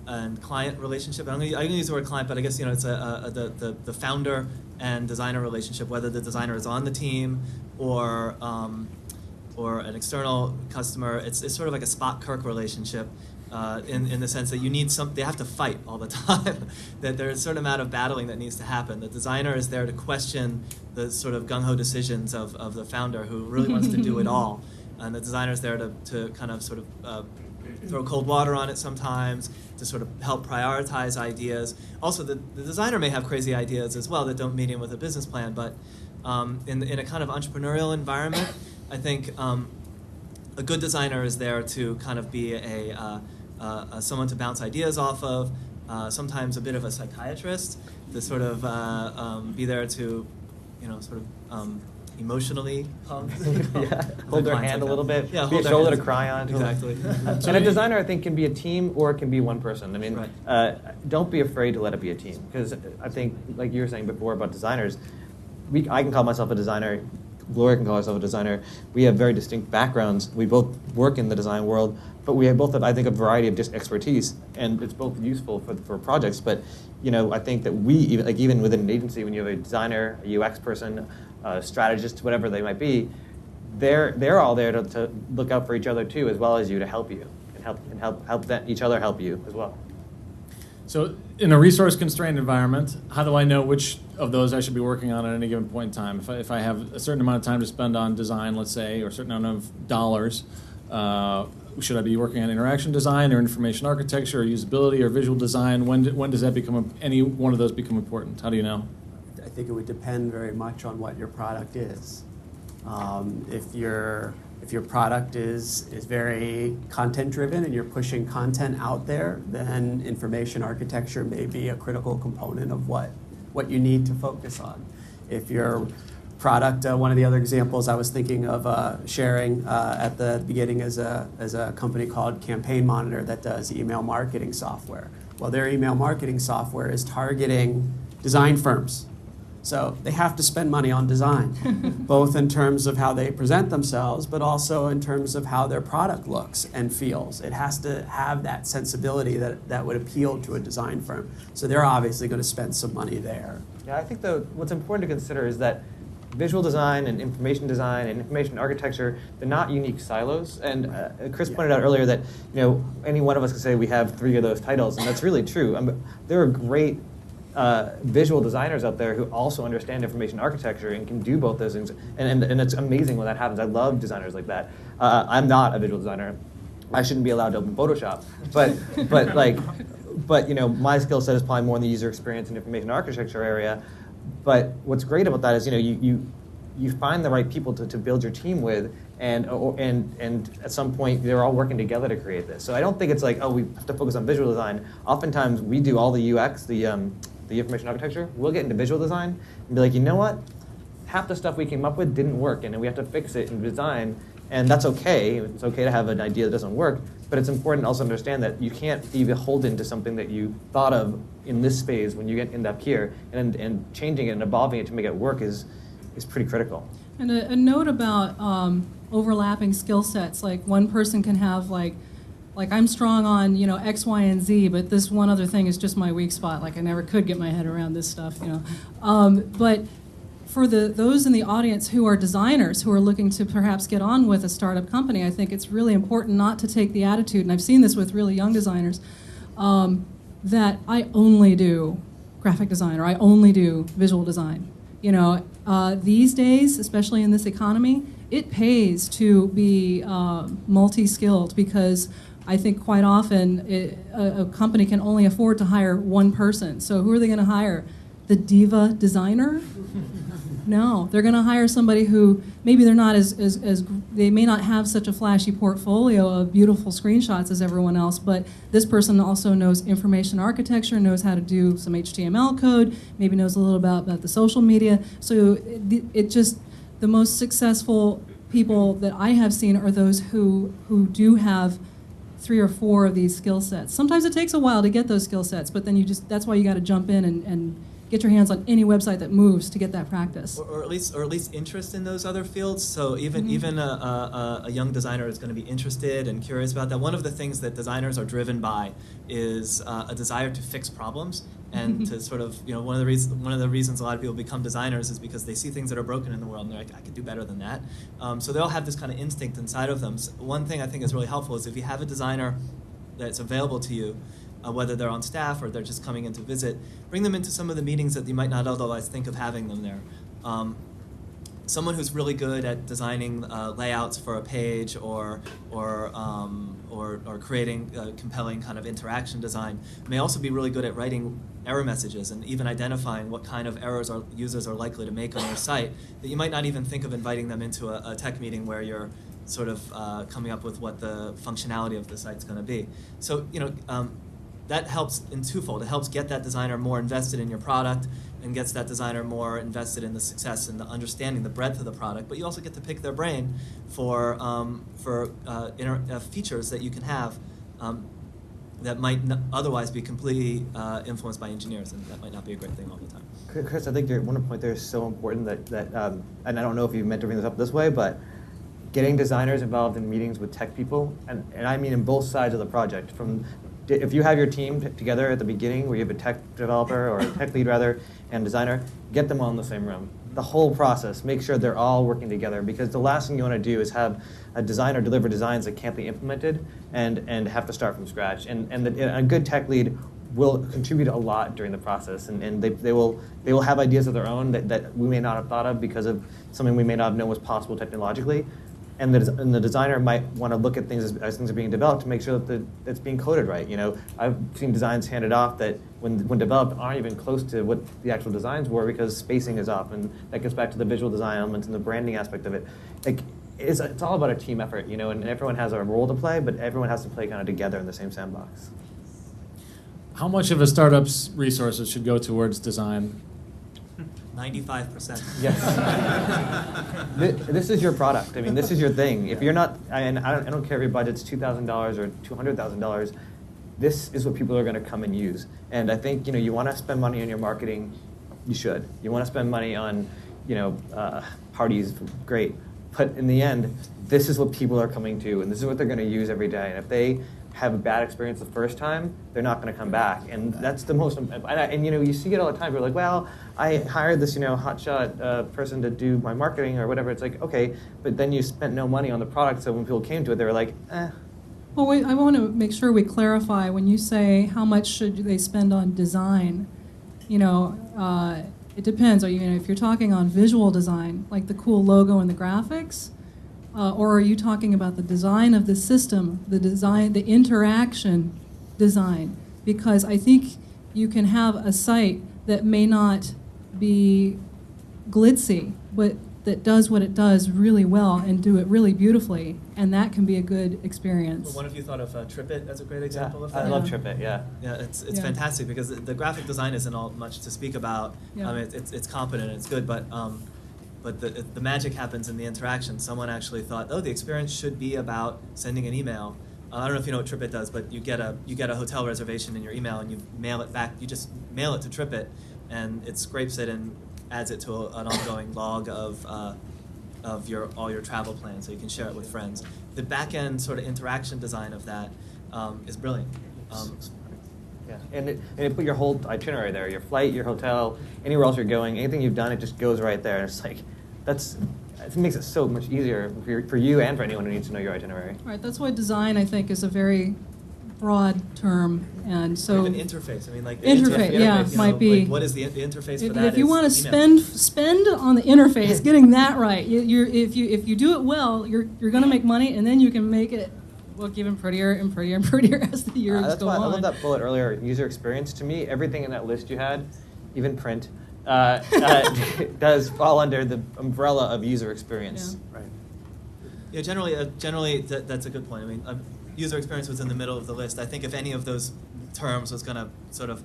and client relationship. I'm gonna use the word client, but I guess it's the founder and designer relationship. Whether the designer is on the team or an external customer, it's sort of like a Spock-Kirk relationship. In the sense that they have to fight all the time, that there's a certain amount of battling that needs to happen. The designer is there to question the sort of gung-ho decisions of the founder who really wants to do it all. And the designer is there to kind of sort of throw cold water on it sometimes, to sort of help prioritize ideas. Also, the designer may have crazy ideas as well that don't meet in with a business plan, but in a kind of entrepreneurial environment, I think a good designer is there to kind of be someone to bounce ideas off of, sometimes a bit of a psychiatrist to sort of be there to, sort of emotionally Hold their hand a little bit, Yeah, be a hold their shoulder to hands. cry on. Exactly. And a designer, I think, can be a team or it can be one person. I mean, Right. don't be afraid to let it be a team. Because I think, like you were saying before about designers, I can call myself a designer, Gloria can call herself a designer. We have very distinct backgrounds. We both work in the design world, but we both have, I think, a variety of just expertise, and it's both useful for projects. But I think that even within an agency, when you have a designer, a UX person, a strategist, whatever they might be, they're all there to look out for each other too, as well as you, to help you and help each other help you as well. So in a resource-constrained environment, how do I know which of those I should be working on at any given point in time? If I have a certain amount of time to spend on design, let's say, or a certain amount of dollars, should I be working on interaction design or information architecture or usability or visual design? When does that any one of those become important? How do you know? I think it would depend very much on what your product is. If your product is very content driven and you're pushing content out there, then information architecture may be a critical component of what you need to focus on. If your product, one of the other examples I was thinking of sharing at the beginning is a company called Campaign Monitor that does email marketing software. Well, their email marketing software is targeting design firms. So they have to spend money on design, both in terms of how they present themselves, but also in terms of how their product looks and feels. It has to have that sensibility that would appeal to a design firm. So they're obviously going to spend some money there. Yeah, I think what's important to consider is that visual design and information architecture, they're not unique silos. And Chris pointed out earlier that any one of us could say we have 3 of those titles, and that's really true. There are great visual designers out there who also understand information architecture and can do both those things. And it's amazing when that happens. I love designers like that. I'm not a visual designer. I shouldn't be allowed to open Photoshop. But you know, my skill set is probably more in the user experience and information architecture area. But what's great about that is, you know, you find the right people to build your team with, and at some point they're all working together to create this. So I don't think it's like, oh, we have to focus on visual design. Oftentimes we do all the UX, the information architecture. We'll get into visual design and be like, you know what? Half the stuff we came up with didn't work, and then we have to fix it in design, and that's okay. It's okay to have an idea that doesn't work, but it's important to also understand that you can't be beholden to something that you thought of in this phase when you end up here, and changing it and evolving it to make it work is pretty critical. And a note about overlapping skill sets. Like one person can have like I'm strong on, you know, X, Y, and Z, but this one other thing is just my weak spot. Like I never could get my head around this stuff, you know. But for those in the audience who are designers who are looking to perhaps get on with a startup company, I think it's really important not to take the attitude, and I've seen this with really young designers, that I only do graphic design or I only do visual design. You know, these days, especially in this economy, it pays to be multi-skilled, because I think quite often a company can only afford to hire one person. So who are they going to hire? The diva designer? No, they're going to hire somebody who maybe they're not as they may not have such a flashy portfolio of beautiful screenshots as everyone else, but this person also knows information architecture, knows how to do some HTML code, maybe knows a little about the social media. So it just, the most successful people that I have seen are those who do have 3 or 4 of these skill sets. Sometimes it takes a while to get those skill sets, but then that's why you got to jump in and get your hands on any website that moves to get that practice. Or at least interest in those other fields. So even a young designer is going to be interested and curious about that. One of the things that designers are driven by is a desire to fix problems and to sort of, you know, one of the reasons a lot of people become designers is because they see things that are broken in the world and they're like, I could do better than that. So they all have this kind of instinct inside of them. So one thing I think is really helpful is if you have a designer that's available to you, whether they're on staff or they're just coming in to visit, bring them into some of the meetings that you might not otherwise think of having them there. Someone who's really good at designing layouts for a page or creating compelling kind of interaction design may also be really good at writing error messages and even identifying what kind of errors our users are likely to make on your site that you might not even think of inviting them into a tech meeting where you're sort of coming up with what the functionality of the site's going to be. So, you know, that helps in twofold. It helps get that designer more invested in your product and gets that designer more invested in the success and the understanding, the breadth of the product. But you also get to pick their brain for features that you can have that might otherwise be completely influenced by engineers, and that might not be a great thing all the time. Chris, I think one point there is so important that and I don't know if you meant to bring this up this way, but getting designers involved in meetings with tech people, and I mean in both sides of the project, if you have your team together at the beginning where you have a tech developer or a tech lead rather and designer, get them all in the same room. The whole process, make sure they're all working together, because the last thing you want to do is have a designer deliver designs that can't be implemented and have to start from scratch. And a good tech lead will contribute a lot during the process, and they will have ideas of their own that we may not have thought of because of something we may not have known was possible technologically. And the designer might want to look at things as things are being developed to make sure that it's being coded right. You know, I've seen designs handed off that when developed aren't even close to what the actual designs were because spacing is off, and that gets back to the visual design elements and the branding aspect of it. Like, it's all about a team effort, you know, and everyone has a role to play, but everyone has to play kind of together in the same sandbox. How much of a startup's resources should go towards design? 95%. Yes. This is your product. I mean, this is your thing. If you're not, and I don't care if your budget's $2,000 or $200,000, this is what people are going to come and use. And I think, you know, you want to spend money on your marketing, you should. You want to spend money on, you know, parties, great. But in the end, this is what people are coming to, and this is what they're going to use every day. And if they have a bad experience the first time, they're not going to come back. And that's the most, and you know, you see it all the time. You're like, well, I hired this, you know, hotshot person to do my marketing or whatever. It's like, okay, but then you spent no money on the product, so when people came to it, they were like, eh. Well, I want to make sure we clarify when you say how much should they spend on design. it depends. Are you, if you're talking on visual design, like the cool logo and the graphics, or are you talking about the design of the system, the interaction design? Because I think you can have a site that may not be glitzy, but that does what it does really well and do it really beautifully, and that can be a good experience. Well, one of you thought of TripIt as a great example of I that. love Yeah. TripIt. Yeah. Yeah, it's Yeah. fantastic because the graphic design isn't all much to speak about. Yeah. I mean, it's competent, it's good, but the magic happens in the interaction. Someone actually thought, oh, the experience should be about sending an email. I don't know if you know what TripIt does, but you get a hotel reservation in your email and you mail it back. You just mail it to TripIt, and it scrapes it and adds it to an ongoing log of all your travel plans, so you can share it with friends. The back end sort of interaction design of that is brilliant. Yeah, and it put your whole itinerary there, your flight, your hotel, anywhere else you're going, anything you've done, it just goes right there. It's like, it makes it so much easier for you and for anyone who needs to know your itinerary. Right, that's why design, I think, is a very broad term, and so Even interface. I mean, like the Interface, yeah, you know, might be. like, what is the interface for that? if you is want to email. spend on the interface, getting that right, if you do it well, you're going to make money, and then you can make it look even prettier and prettier and prettier as the years That's go why on. I love that bullet earlier, user experience. To me, everything in that list you had, even print, does fall under the umbrella of user experience. Yeah. Right. Yeah, generally that's a good point. I mean, user experience was in the middle of the list. I think if any of those terms was going to sort of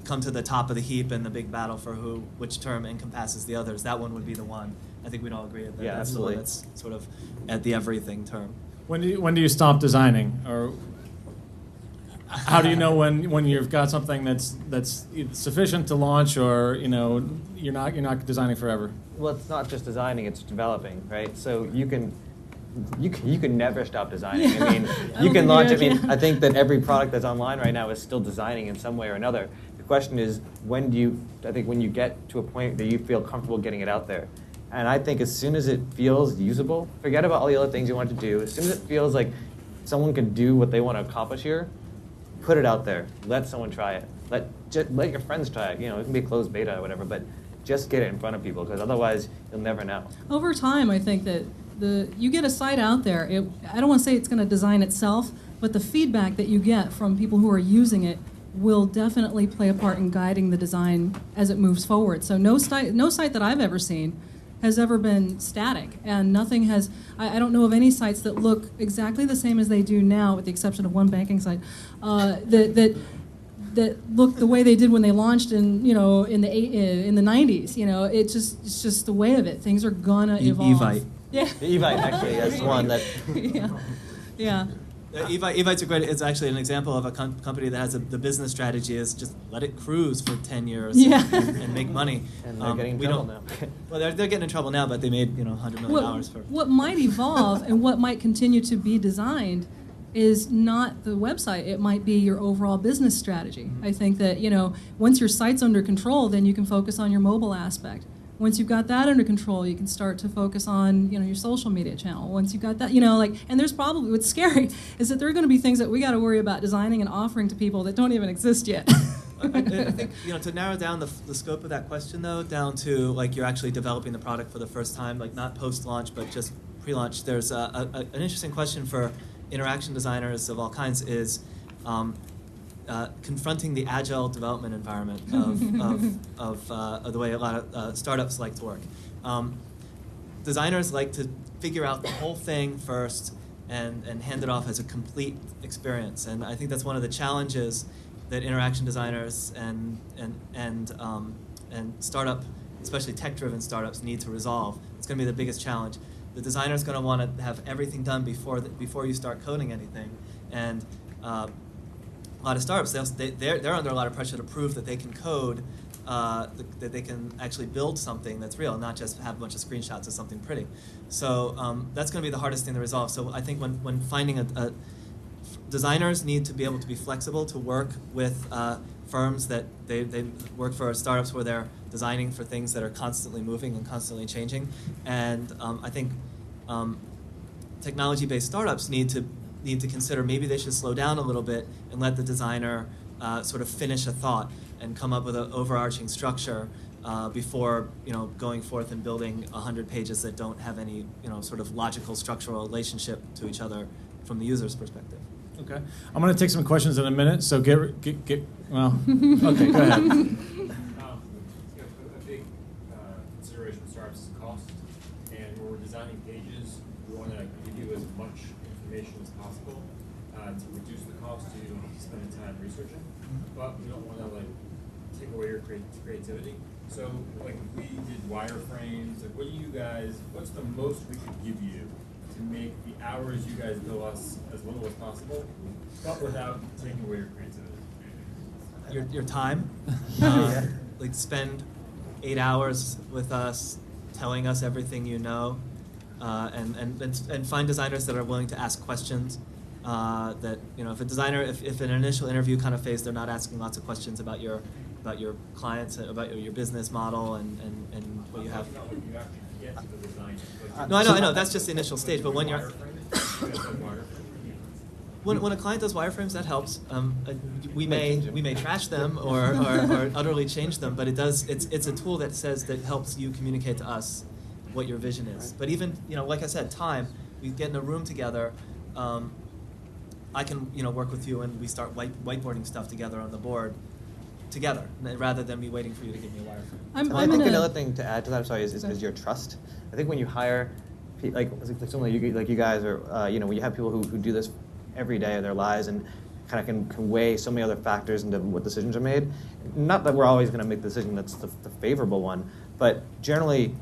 come to the top of the heap in the big battle for which term encompasses the others, that one would be the one. I think we'd all agree that Yeah, that's absolutely. the one that's sort of at the everything term. When do you stop designing, or how do you know when you've got something that's sufficient to launch, or you're not designing forever? Well, it's not just designing; it's developing, right? So you can never stop designing. Yeah. I mean, I you don't can think launch. you I mean, can. I think that every product that's online right now is still designing in some way or another. The question is, when you get to a point that you feel comfortable getting it out there. And I think as soon as it feels usable, forget about all the other things you want to do. As soon as it feels like someone can do what they want to accomplish here, put it out there. Let someone try it. Let your friends try it. It can be a closed beta or whatever, but just get it in front of people, because otherwise you'll never know. Over time, I think that you get a site out there. I don't want to say it's going to design itself, but the feedback that you get from people who are using it will definitely play a part in guiding the design as it moves forward. So no site that I've ever seen has ever been static, and nothing has. I don't know of any sites that look exactly the same as they do now, with the exception of one banking site, that look the way they did when they launched in the 90s. It's just the way of it. Things are gonna evolve. Evite. Yeah. The Evite actually is one that. Yeah. Evite's it's actually an example of a company that has the business strategy is just let it cruise for 10 years Yeah. and make money. And they're getting in we trouble don't- now. Well, they're getting in trouble now, but they made $100 million for. What might evolve and what might continue to be designed is not the website. It might be your overall business strategy. I think that once your site's under control, then you can focus on your mobile aspect. Once you've got that under control, you can start to focus on your social media channel. Once you've got that, and there's probably, what's scary is that there are going to be things that we got to worry about designing and offering to people that don't even exist yet. I think to narrow down the scope of that question though, down to like you're actually developing the product for the first time, like not post-launch but just pre-launch. There's an interesting question for interaction designers of all kinds is confronting the agile development environment of the way a lot of startups like to work. Designers like to figure out the whole thing first and hand it off as a complete experience, and I think that's one of the challenges that interaction designers and startup, especially tech-driven startups, need to resolve. It's going to be the biggest challenge. The designer's going to want to have everything done before you start coding anything, and a lot of startups they're under a lot of pressure to prove that they can code, that they can actually build something that's real, not just have a bunch of screenshots of something pretty. So that's going to be the hardest thing to resolve. So I think when finding designers need to be able to be flexible to work with firms that they work for startups where they're designing for things that are constantly moving and constantly changing, and I think technology-based startups need to consider maybe they should slow down a little bit and let the designer sort of finish a thought and come up with an overarching structure before going forth and building 100 pages that don't have any sort of logical structural relationship to each other from the user's perspective. Okay. I'm going to take some questions in a minute, so get well, okay, go ahead. A big consideration with startups is cost, and when we're designing pages, we want to give you as much information as possible to reduce the cost so you don't have to spend the time researching, but we don't want to take away your creativity. So if we did wireframes, what's the most we could give you to make the hours you guys bill us as little as possible, but without taking away your creativity? Your time, spend 8 hours with us, telling us everything you know, and find designers that are willing to ask questions. That if an initial interview kind of phase, they're not asking lots of questions about your clients, about your business model, and what you have. Not when you actually get to the design. No, I know. That's just the initial stage. But when you're when a client does wireframes, that helps. We may trash them or utterly change them, but it's a tool that helps you communicate to us what your vision is. But even like I said, time. We get in a room together. I can work with you and we start whiteboarding stuff together on the board. Together, rather than me waiting for you to give me a wireframe. I think another thing to add to that, is your trust. I think when you hire, someone like you guys, or when you have people who do this every day of their lives and kind of can weigh so many other factors into what decisions are made. Not that we're always going to make the decision that's the favorable one, but generally,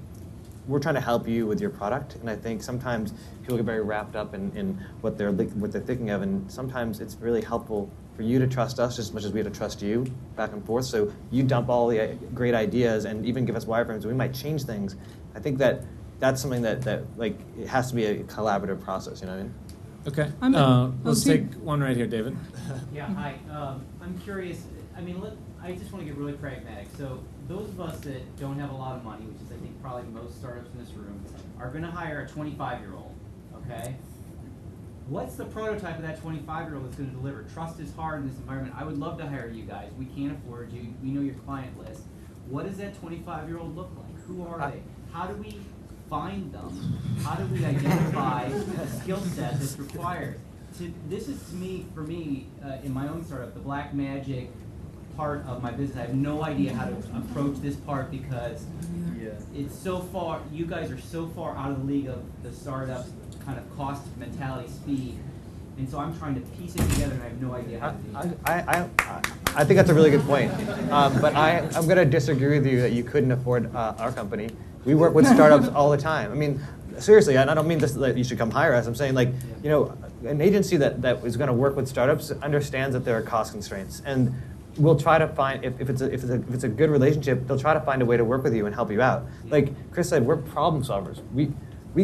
we're trying to help you with your product. And I think sometimes people get very wrapped up in what they're thinking of, and sometimes it's really helpful for you to trust us just as much as we have to trust you back and forth. So you dump all the great ideas and even give us wireframes, and we might change things. I think that's something that it has to be a collaborative process. You know what I mean? Okay. Let's take one right here, David. Yeah, hi. I'm curious. I just want to get really pragmatic. So those of us that don't have a lot of money, which is I think probably most startups in this room, are going to hire a 25-year-old, okay? What's the prototype of that 25-year-old that's going to deliver? Trust is hard in this environment. I would love to hire you guys. We can't afford you. We know your client list. What does that 25-year-old look like? Who are they? How do we find them? How do we identify a skill set that's required? This is, for me, in my own startup, the black magic part of my business. I have no idea how to approach this part because it's so far, you guys are so far out of the league of the startup kind of cost, mentality, speed. And so I'm trying to piece it together and I have no idea how to do it. I think that's a really good point. But I'm going to disagree with you that you couldn't afford our company. We work with startups all the time. I mean, seriously, and I don't mean this that you should come hire us. I'm saying an agency that is going to work with startups understands that there are cost constraints, and we'll try to find if it's a good relationship, they'll try to find a way to work with you and help you out. Like Chris said, we're problem solvers. We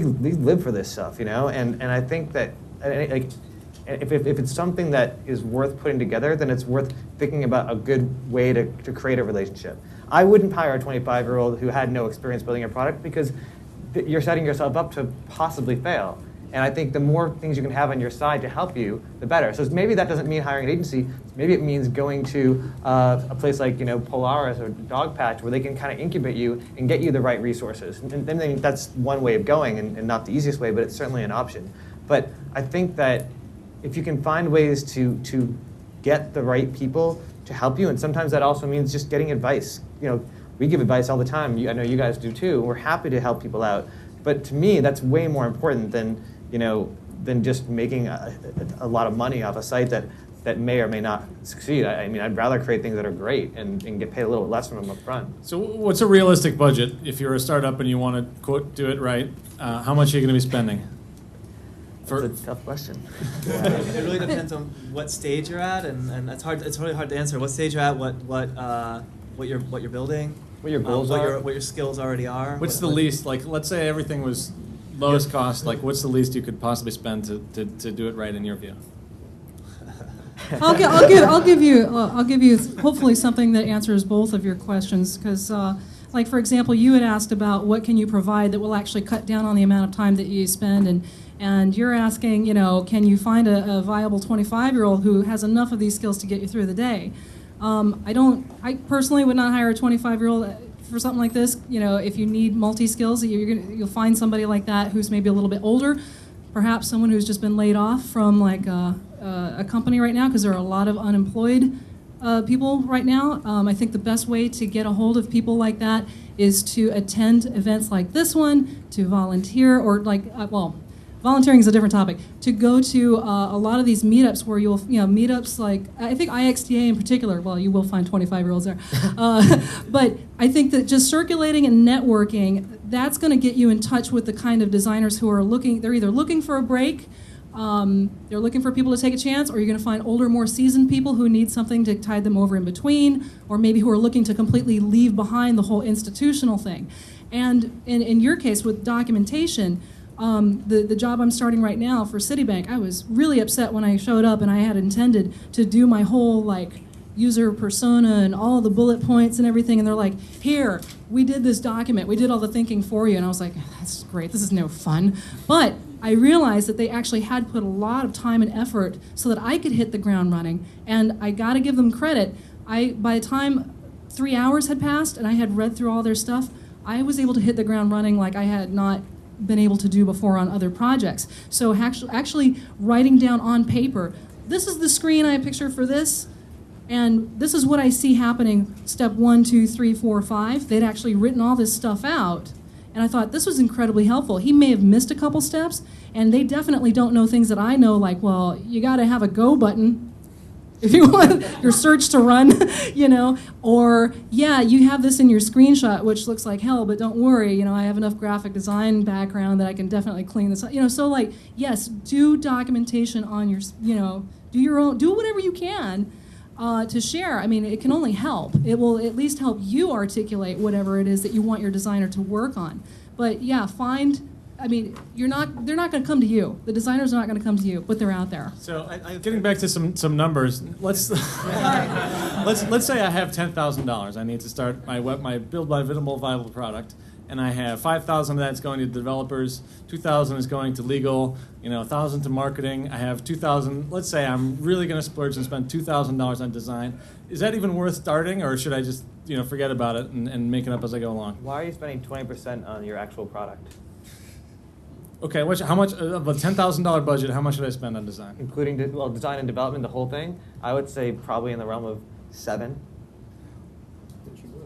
live for this stuff, and I think that if it's something that is worth putting together, then it's worth thinking about a good way to create a relationship. I wouldn't hire a 25-year-old who had no experience building a product because you're setting yourself up to possibly fail. And I think the more things you can have on your side to help you, the better. So maybe that doesn't mean hiring an agency. Maybe it means going to a place like Polaris or Dogpatch where they can kind of incubate you and get you the right resources. And then that's one way of going and not the easiest way, but it's certainly an option. But I think that if you can find ways to get the right people to help you, and sometimes that also means just getting advice. We give advice all the time. I know you guys do too. We're happy to help people out. But to me, that's way more important than just making a lot of money off a site that may or may not succeed. I mean, I'd rather create things that are great and get paid a little less from them up front. So what's a realistic budget if you're a startup and you want to, quote, do it right? How much are you going to be spending? That's a tough question. It really depends on what stage you're at, and it's hard. It's really hard to answer. What stage you're at, what you're building, What your goals are, what your skills already are. What's the least? Let's say everything was lowest cost. What's the least you could possibly spend to do it right in your view? I'll give you hopefully something that answers both of your questions because. For example, you had asked about what can you provide that will actually cut down on the amount of time that you spend, and you're asking, can you find a viable 25-year-old who has enough of these skills to get you through the day? I personally would not hire a 25-year-old for something like this. If you need multi-skills, you'll find somebody like that who's maybe a little bit older, perhaps someone who's just been laid off from like a company right now, because there are a lot of unemployed people right now. I think the best way to get a hold of people like that is to attend events like this one, to volunteer, or volunteering is a different topic. To go to a lot of these meetups where meetups like, I think IXDA in particular, well, you will find 25-year-olds there. But I think that just circulating and networking, that's going to get you in touch with the kind of designers who are they're either looking for a break, they're looking for people to take a chance, or you're going to find older, more seasoned people who need something to tide them over in between, or maybe who are looking to completely leave behind the whole institutional thing. And in your case with documentation, the job I'm starting right now for Citibank, I was really upset when I showed up and I had intended to do my whole user persona and all the bullet points and everything, and they're like, here, we did this document, we did all the thinking for you, and I was like, that's great, this is no fun. But I realized that they actually had put a lot of time and effort so that I could hit the ground running, and I got to give them credit. By the time 3 hours had passed and I had read through all their stuff, I was able to hit the ground running like I had not been able to do before on other projects. So actually writing down on paper, this is the screen I picture for this, and this is what I see happening, step 1, 2, 3, 4, 5. They'd actually written all this stuff out, and I thought this was incredibly helpful. He may have missed a couple steps, and they definitely don't know things that I know, like, well, you gotta have a go button if you want your search to run, or yeah, you have this in your screenshot, which looks like hell, but don't worry, I have enough graphic design background that I can definitely clean this up. So yes, do documentation on your, do your own, do whatever you can to share. I mean, it can only help. It will at least help you articulate whatever it is that you want your designer to work on. But yeah, they're not going to come to you. The designers are not going to come to you, but they're out there. So, getting back to some numbers, let's say I have $10,000. I need to start my build my minimal viable product, and I have $5,000 of that's going to developers, $2,000 is going to legal, $1,000 to marketing. I have $2,000. Let's say I'm really going to splurge and spend $2,000 on design. Is that even worth starting, or should I just forget about it and make it up as I go along? Why are you spending 20% on your actual product? Okay, how much of a $10,000 budget? How much should I spend on design? Including design and development, the whole thing. I would say probably in the realm of 7.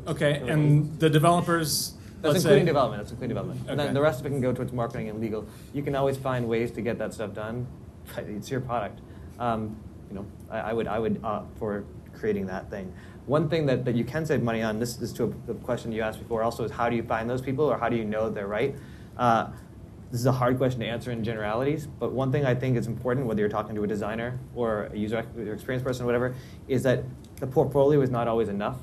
Okay, and the developers. That's including development. That's including development. Okay. And then the rest of it can go towards marketing and legal. You can always find ways to get that stuff done. It's your product. I would opt for creating that thing. One thing that you can save money on, this is to the question you asked before also, is how do you find those people, or how do you know they're right? This is a hard question to answer in generalities, but one thing I think is important, whether you're talking to a designer or a user experience person or whatever, is that the portfolio is not always enough.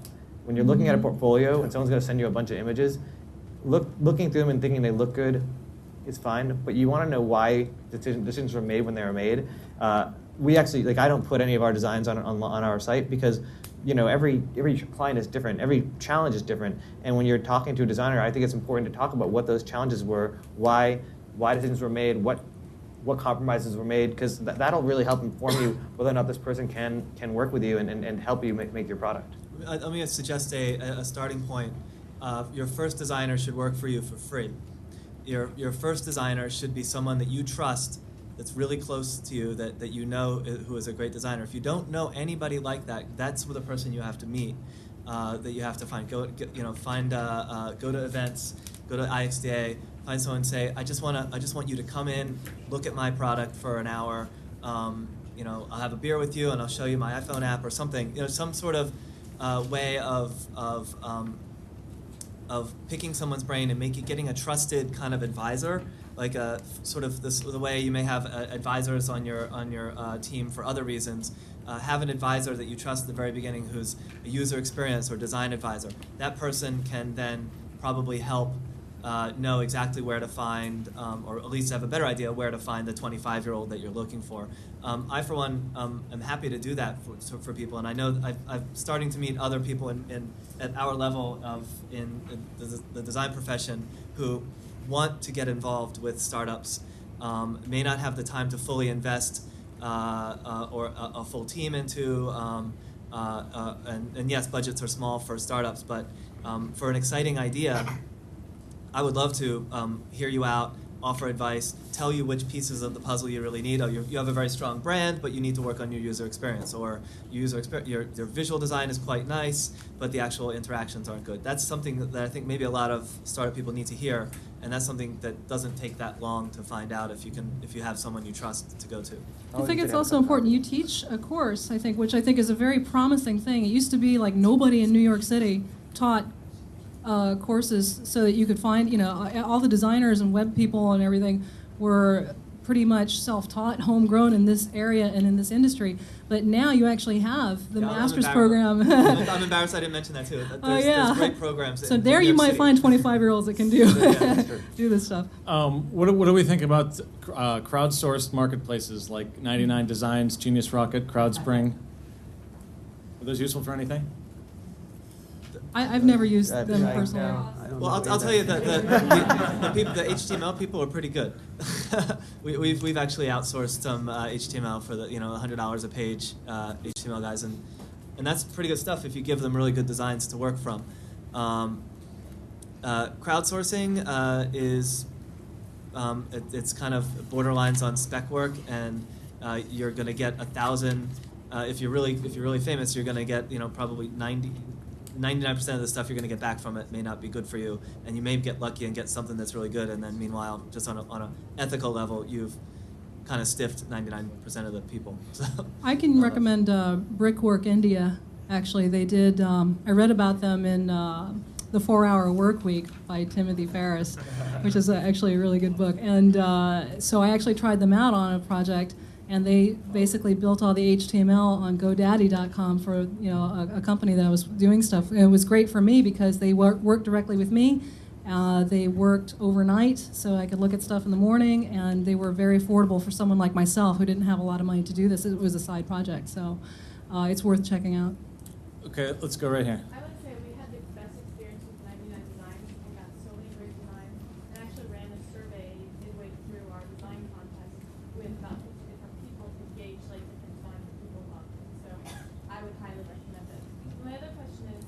When you're looking at a portfolio and someone's going to send you a bunch of images, looking through them and thinking they look good is fine, but you want to know why decisions were made when they were made. We actually, I don't put any of our designs on our site because every client is different, every challenge is different, and when you're talking to a designer, I think it's important to talk about what those challenges were, why decisions were made, what compromises were made, because that'll really help inform you whether or not this person can work with you and help you make your product. Let me suggest a starting point. Your first designer should work for you for free. Your first designer should be someone that you trust, that's really close to you, that you know who is a great designer. If you don't know anybody like that, that's the person you have to meet, that you have to find. Go to events, go to IXDA, find someone and say, I just want you to come in, look at my product for an hour. I'll have a beer with you and I'll show you my iPhone app or something. Some sort of way of picking someone's brain and getting a trusted kind of advisor, like a sort of the way you may have advisors on your team for other reasons. Have an advisor that you trust at the very beginning who's a user experience or design advisor. That person can then probably help know exactly where to find, or at least have a better idea where to find the 25-year-old that you're looking for. I, for one, am happy to do that for people, and I know I'm starting to meet other people at our level in the design profession who want to get involved with startups may not have the time to fully invest or a full team into. And yes, budgets are small for startups, but for an exciting idea, I would love to hear you out, offer advice, tell you which pieces of the puzzle you really need. You have a very strong brand, but you need to work on your user experience. Or your visual design is quite nice, but the actual interactions aren't good. That's something that I think maybe a lot of startup people need to hear, and that's something that doesn't take that long to find out if you have someone you trust to go to. I think it's also important. You teach a course, I think, which I think is a very promising thing. It used to be like nobody in New York City taught courses so that you could find, all the designers and web people and everything were pretty much self-taught, homegrown in this area and in this industry. But now you actually have the master's program. I'm embarrassed I didn't mention that too. There's great programs. So in there New you York might City. find 25-year-olds that can do Yeah, do this stuff. What do we think about crowdsourced marketplaces like 99 Designs, Genius Rocket, CrowdSpring? Are those useful for anything? I've never used I them personally. I don't Well, know I'll tell you either. that the HTML people are pretty good. We've actually outsourced some HTML for the $100 a page HTML guys, and that's pretty good stuff if you give them really good designs to work from. Crowdsourcing is it's kind of borderlines on spec work, and you're going to get 1,000. If you're really famous, you're going to get probably 99% of the stuff you're going to get back from it may not be good for you, and you may get lucky and get something that's really good, and then meanwhile, just on an ethical level, you've kind of stiffed 99% of the people. So, I can recommend Brickwork India. Actually, they did. I read about them in The 4-Hour Work Week by Timothy Ferriss, which is actually a really good book. And so I actually tried them out on a project, and they basically built all the HTML on GoDaddy.com for a company that was doing stuff. And it was great for me because they worked directly with me. They worked overnight, so I could look at stuff in the morning, and they were very affordable for someone like myself who didn't have a lot of money to do this. It was a side project, so it's worth checking out. Okay, let's go right here. I would say we had the best experience with 99 Designs. We got so many great designs, and actually ran a survey midway through our design contest with about 50 different people to gauge like different designs that people loved. So I would highly recommend it. My other question is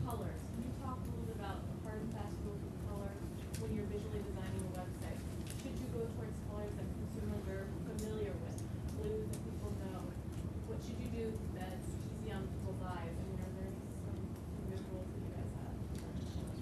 colors. Can you talk a little bit about hard and fast rules of color when you're visually designing a website? Should you go towards colors that consumers are familiar with, blues that people know? What should you do that's easy on people's eyes? I mean, are there some good rules that you guys have?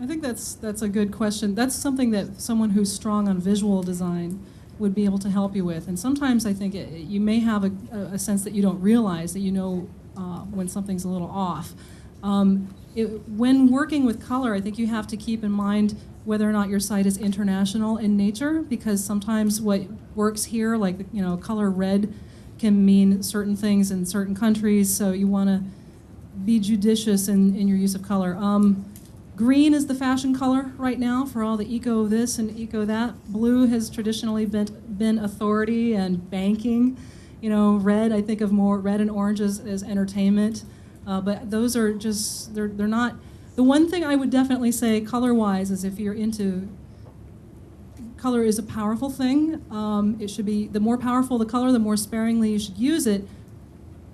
I think that's a good question. That's something that someone who's strong on visual design would be able to help you with. And sometimes I think you may have a sense that you don't realize that when something's a little off. When working with color, I think you have to keep in mind whether or not your site is international in nature, because sometimes what works here, like color red, can mean certain things in certain countries. So you want to be judicious in your use of color. Green is the fashion color right now for all the eco this and eco that. Blue has traditionally been authority and banking. Red, I think of more red and orange as entertainment. But those are just, they're not. The one thing I would definitely say color-wise is if you're into, color is a powerful thing. It should be, the more powerful the color, the more sparingly you should use it.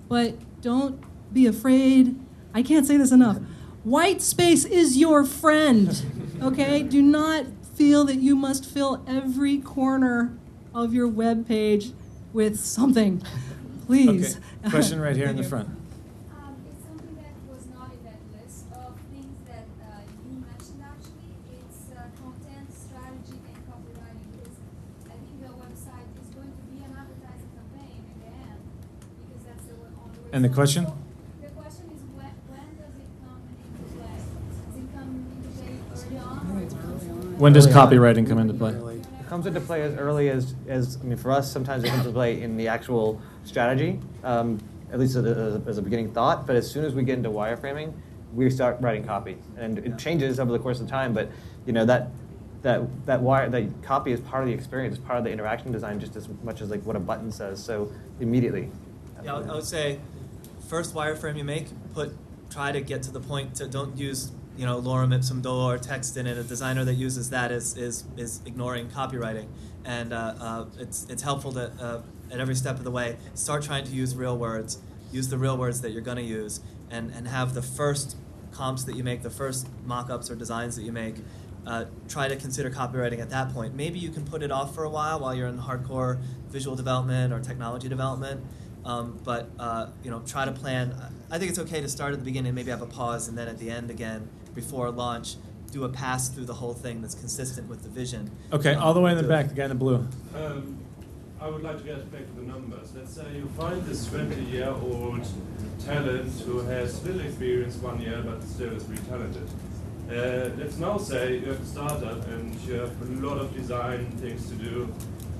But don't be afraid. I can't say this enough. White space is your friend, okay? Do not feel that you must fill every corner of your web page with something, please. Okay, question right here in the Thank you. front. It's something that was not in that list of things that you mentioned actually. It's content, strategy, and copywriting. Because I think the website is going to be an advertising campaign in the end, because that's the only way. And the question? The question is when does it come into play? Does it come into play early on? When does Early on. copywriting come into play? Really. It comes into play as early as I mean, for us, sometimes it comes into play in the actual strategy, at least as a beginning thought. But as soon as we get into wireframing, we start writing copy, and it changes over the course of time. But that copy is part of the experience, it's part of the interaction design, just as much as like what a button says. So immediately. Yeah, I would say first wireframe you make, try to get to the point to don't use lorem ipsum dolor text in it. A designer that uses that is ignoring copywriting, and it's helpful to at every step of the way start trying to use real words, use the real words that you're going to use, and have the first comps that you make, the first mock-ups or designs that you make, try to consider copywriting at that point. Maybe you can put it off for a while you're in hardcore visual development or technology development, but try to plan. I think it's okay to start at the beginning, maybe have a pause, and then at the end again, before launch, do a pass through the whole thing that's consistent with the vision. Okay, all the way in the back, the guy in the blue. I would like to get back to the numbers. Let's say you find this 20-year-old talent who has little experience 1 year but still is really talented. Let's now say you have a startup and you have a lot of design things to do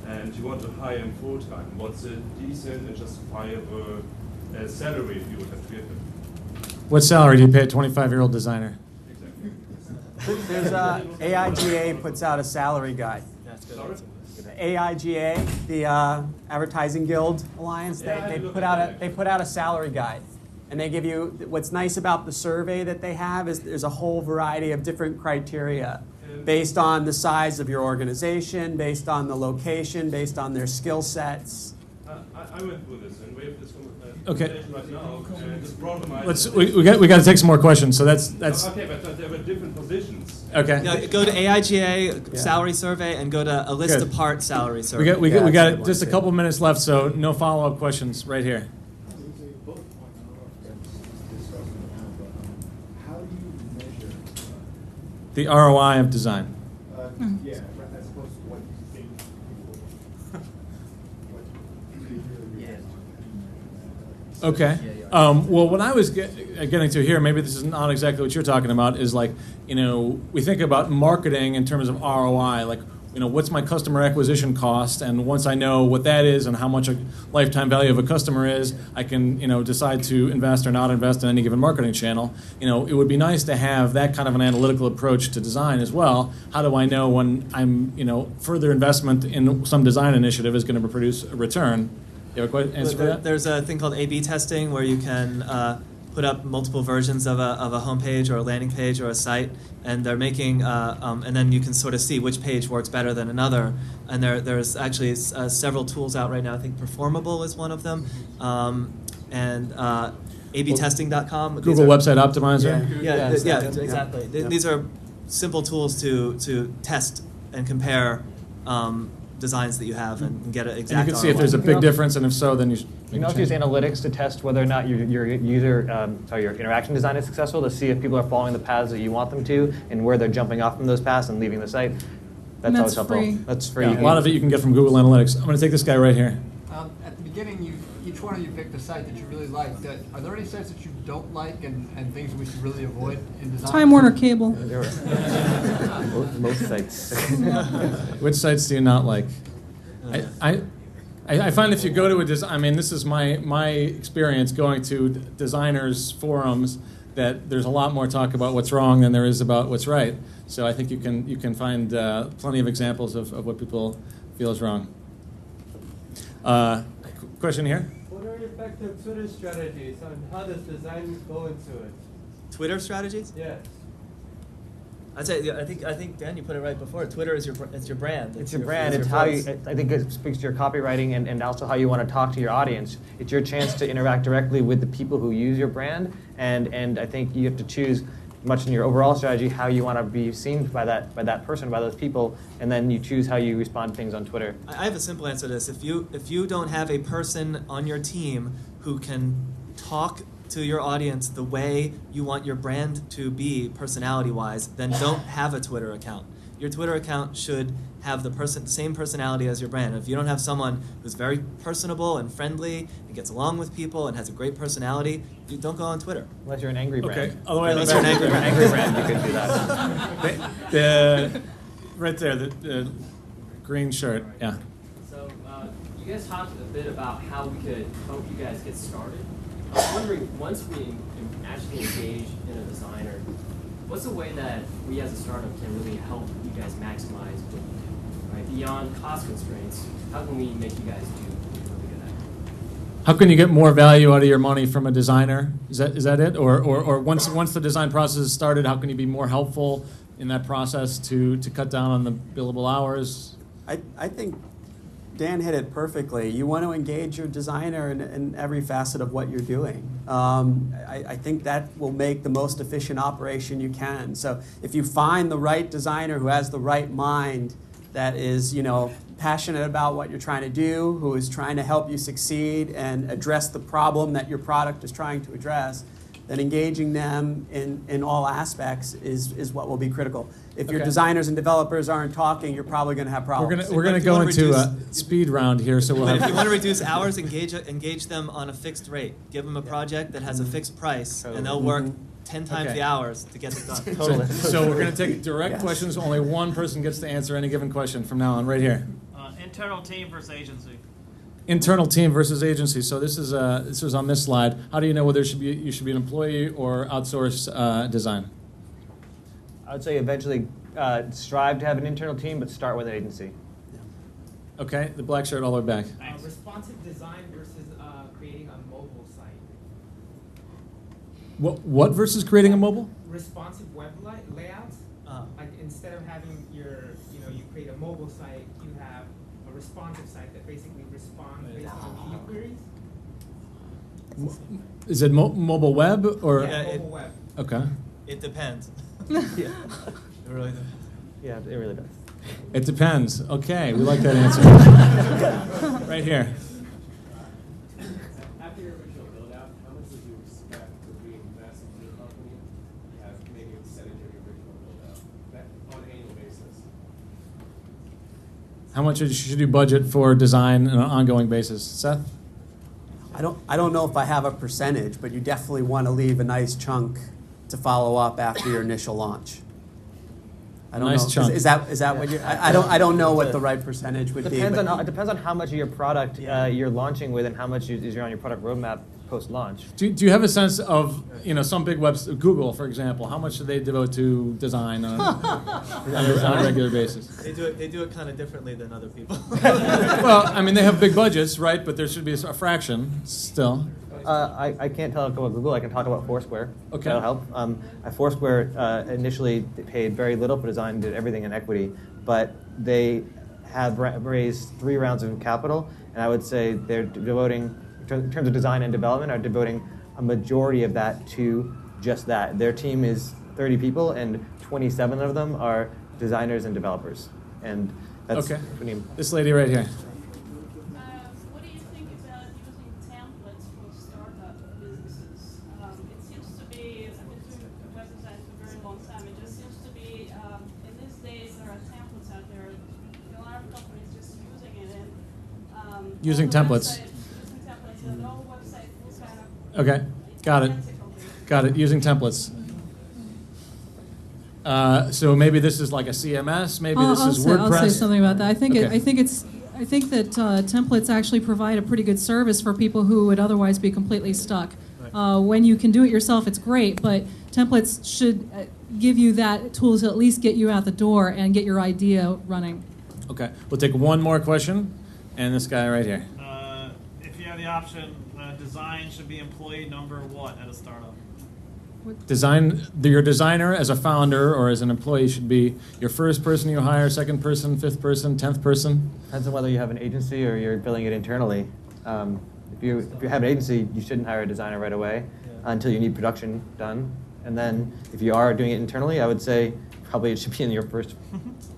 and you want to hire him full-time. What's a decent and justifiable salary you would have to give him? What salary do you pay a 25-year-old designer? Exactly. There's AIGA puts out a salary guide. Sorry? AIGA, the Advertising Guild Alliance, they put out a salary guide, and they give you. What's nice about the survey that they have is there's a whole variety of different criteria based on the size of your organization, based on the location, based on their skill sets. I went through this and we have this Okay. conversation right now. And this problem We got to take some more questions. So that's okay, but there were different positions. okay. Yeah, go to AIGA salary survey and go to a list Good. apart salary survey. We Yeah, got that's a good just a one, couple minutes left, so no follow-up questions right here. How do you measure? The ROI of design. Yeah, as opposed to what you think people, what you think really is. Okay. Well, what I was getting to here, maybe this is not exactly what you're talking about, is like, we think about marketing in terms of ROI, like, what's my customer acquisition cost? And once I know what that is and how much a lifetime value of a customer is, I can, decide to invest or not invest in any given marketing channel. It would be nice to have that kind of an analytical approach to design as well. How do I know when I'm, further investment in some design initiative is going to produce a return? You have a answer for that? There's a thing called A/B testing where you can put up multiple versions of a homepage or a landing page or a site, and they're making, and then you can sort of see which page works better than another. And there's actually several tools out right now. I think Performable is one of them, and abtesting.com. Google Website Optimizer? Yeah, exactly. exactly. Yeah. These are simple tools to test and compare designs that you have and get an exact And you can see if ROI. there's a big difference, and if so, then you You can also use analytics to test whether or not your your interaction design is successful, to see if people are following the paths that you want them to and where they're jumping off from those paths and leaving the site. And That's always that's helpful. free. That's free. Yeah, a lot of it you can get from Google Analytics. I'm going to take this guy right here. At the beginning, each one of you picked a site that you really liked. Are there any sites that you don't like and things we should really avoid in design? Time Warner Cable. Most sites. Which sites do you not like? I find if you go to a design, I mean, this is my experience going to designers forums, that there's a lot more talk about what's wrong than there is about what's right. So I think you can find plenty of examples of what people feel is wrong. Question here? What are effective Twitter strategies and how does design go into it? Twitter strategies? Yes. I'd say I think Dan, you put it right before. Twitter is your brand. It's your brand. It's how you. I think it speaks to your copywriting and also how you want to talk to your audience. It's your chance to interact directly with the people who use your brand, and I think you have to choose, much in your overall strategy, how you want to be seen by that person, by those people, and then you choose how you respond to things on Twitter. I have a simple answer to this. If you don't have a person on your team who can talk to your audience the way you want your brand to be personality-wise, then don't have a Twitter account. Your Twitter account should have the same personality as your brand. If you don't have someone who's very personable and friendly and gets along with people and has a great personality, you don't go on Twitter. Unless you're an angry brand. Okay, all the way Unless in the you're an back. angry If you're an angry brand, you could do that. Right there, the green shirt. Yeah. So you guys talked a bit about how we could help you guys get started. I was wondering, once we actually engage in a designer, what's a way that we as a startup can really help you guys maximize what you do? Right? Beyond cost constraints, how can we make you guys do what you're really good at? How can you get more value out of your money from a designer? Is that it? Or once the design process is started, how can you be more helpful in that process to cut down on the billable hours? I think Dan hit it perfectly. You want to engage your designer in every facet of what you're doing. I think that will make the most efficient operation you can. So if you find the right designer who has the right mind, that is, passionate about what you're trying to do, who is trying to help you succeed and address the problem that your product is trying to address, then engaging them in all aspects is what will be critical. If your Okay. designers and developers aren't talking, you're probably going to have problems. We're gonna go into a speed round here, so we'll But if you have. want to reduce hours, engage them on a fixed rate. Give them a project that has a fixed price, and they'll work 10 times Okay. the hours to get it done. Totally. So we're gonna take direct Yes. questions. Only one person gets to answer any given question from now on, right here. Internal team versus agency. Internal team versus agency. So this is on this slide. How do you know whether you should be an employee or outsource design? I would say eventually strive to have an internal team, but start with an agency. Okay, the black shirt all the way back. Responsive design versus creating a mobile site. What versus creating a mobile? Responsive web layouts. Like instead of having you create a mobile site, you have a responsive site that basically responds based on key queries. Is it mobile web or? Yeah, Yeah, mobile web. Okay. It depends. Yeah. It really depends. Yeah, it really does. It depends. Okay, we like that answer. Right here. After your original build out, how much did you expect to reinvest into your company as maybe a percentage of your original build out on an annual basis? How much should you budget for design on an ongoing basis? Seth? I don't know if I have a percentage, but you definitely want to leave a nice chunk to follow up after your initial launch. I don't Nice know. chunk. Is that what you? I don't know what the right percentage would be. It but- depends on how much of your product you're launching with and how much is on your product roadmap post-launch. Do you have a sense of, some big webs, Google, for example, how much do they devote to design on a regular basis? They do it kind of differently than other people. Well, I mean, they have big budgets, right? But there should be a fraction still. I can't talk about Google. I can talk about Foursquare. Okay. That'll help. Foursquare initially paid very little for design, did everything in equity, but they have raised 3 rounds of capital, and I would say they're devoting, in terms of design and development, are devoting a majority of that to just that. Their team is 30 people, and 27 of them are designers and developers, and that's Okay. pretty. This lady right here. What do you think about using templates for startup businesses? It seems to be, I've been doing web design for a very long time, it just seems to be, in these days, there are templates out there, a lot of companies just using it, and Using all the templates. using templates, and all website will kind of Okay, got it. identical. Got it, using templates. So maybe this is like a CMS, maybe this is WordPress. I'll say something about that. I think Okay. I think that templates actually provide a pretty good service for people who would otherwise be completely stuck. When you can do it yourself, it's great, but templates should give you that tool to at least get you out the door and get your idea running. Okay, we'll take one more question, and this guy right here. If you have the option, design should be employee number what at a startup? Your designer as a founder or as an employee should be your first person you hire, second person, fifth person, 10th person. Depends on whether you have an agency or you're building it internally. If you have an agency, you shouldn't hire a designer right away until you need production done. And then if you are doing it internally, I would say probably it should be in your first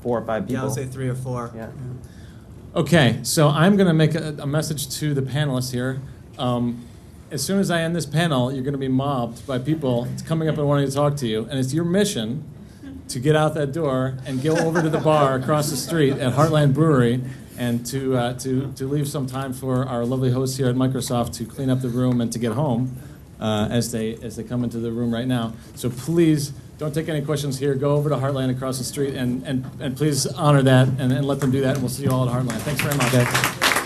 4 or 5 people. Yeah, I would say 3 or 4. Yeah. Okay, so I'm going to make a message to the panelists here. As soon as I end this panel, you're going to be mobbed by people coming up and wanting to talk to you, and it's your mission to get out that door and go over to the bar across the street at Heartland Brewery and to leave some time for our lovely hosts here at Microsoft to clean up the room and to get home as they come into the room right now. So please don't take any questions here. Go over to Heartland across the street and please honor that and let them do that, and we'll see you all at Heartland. Thanks very much.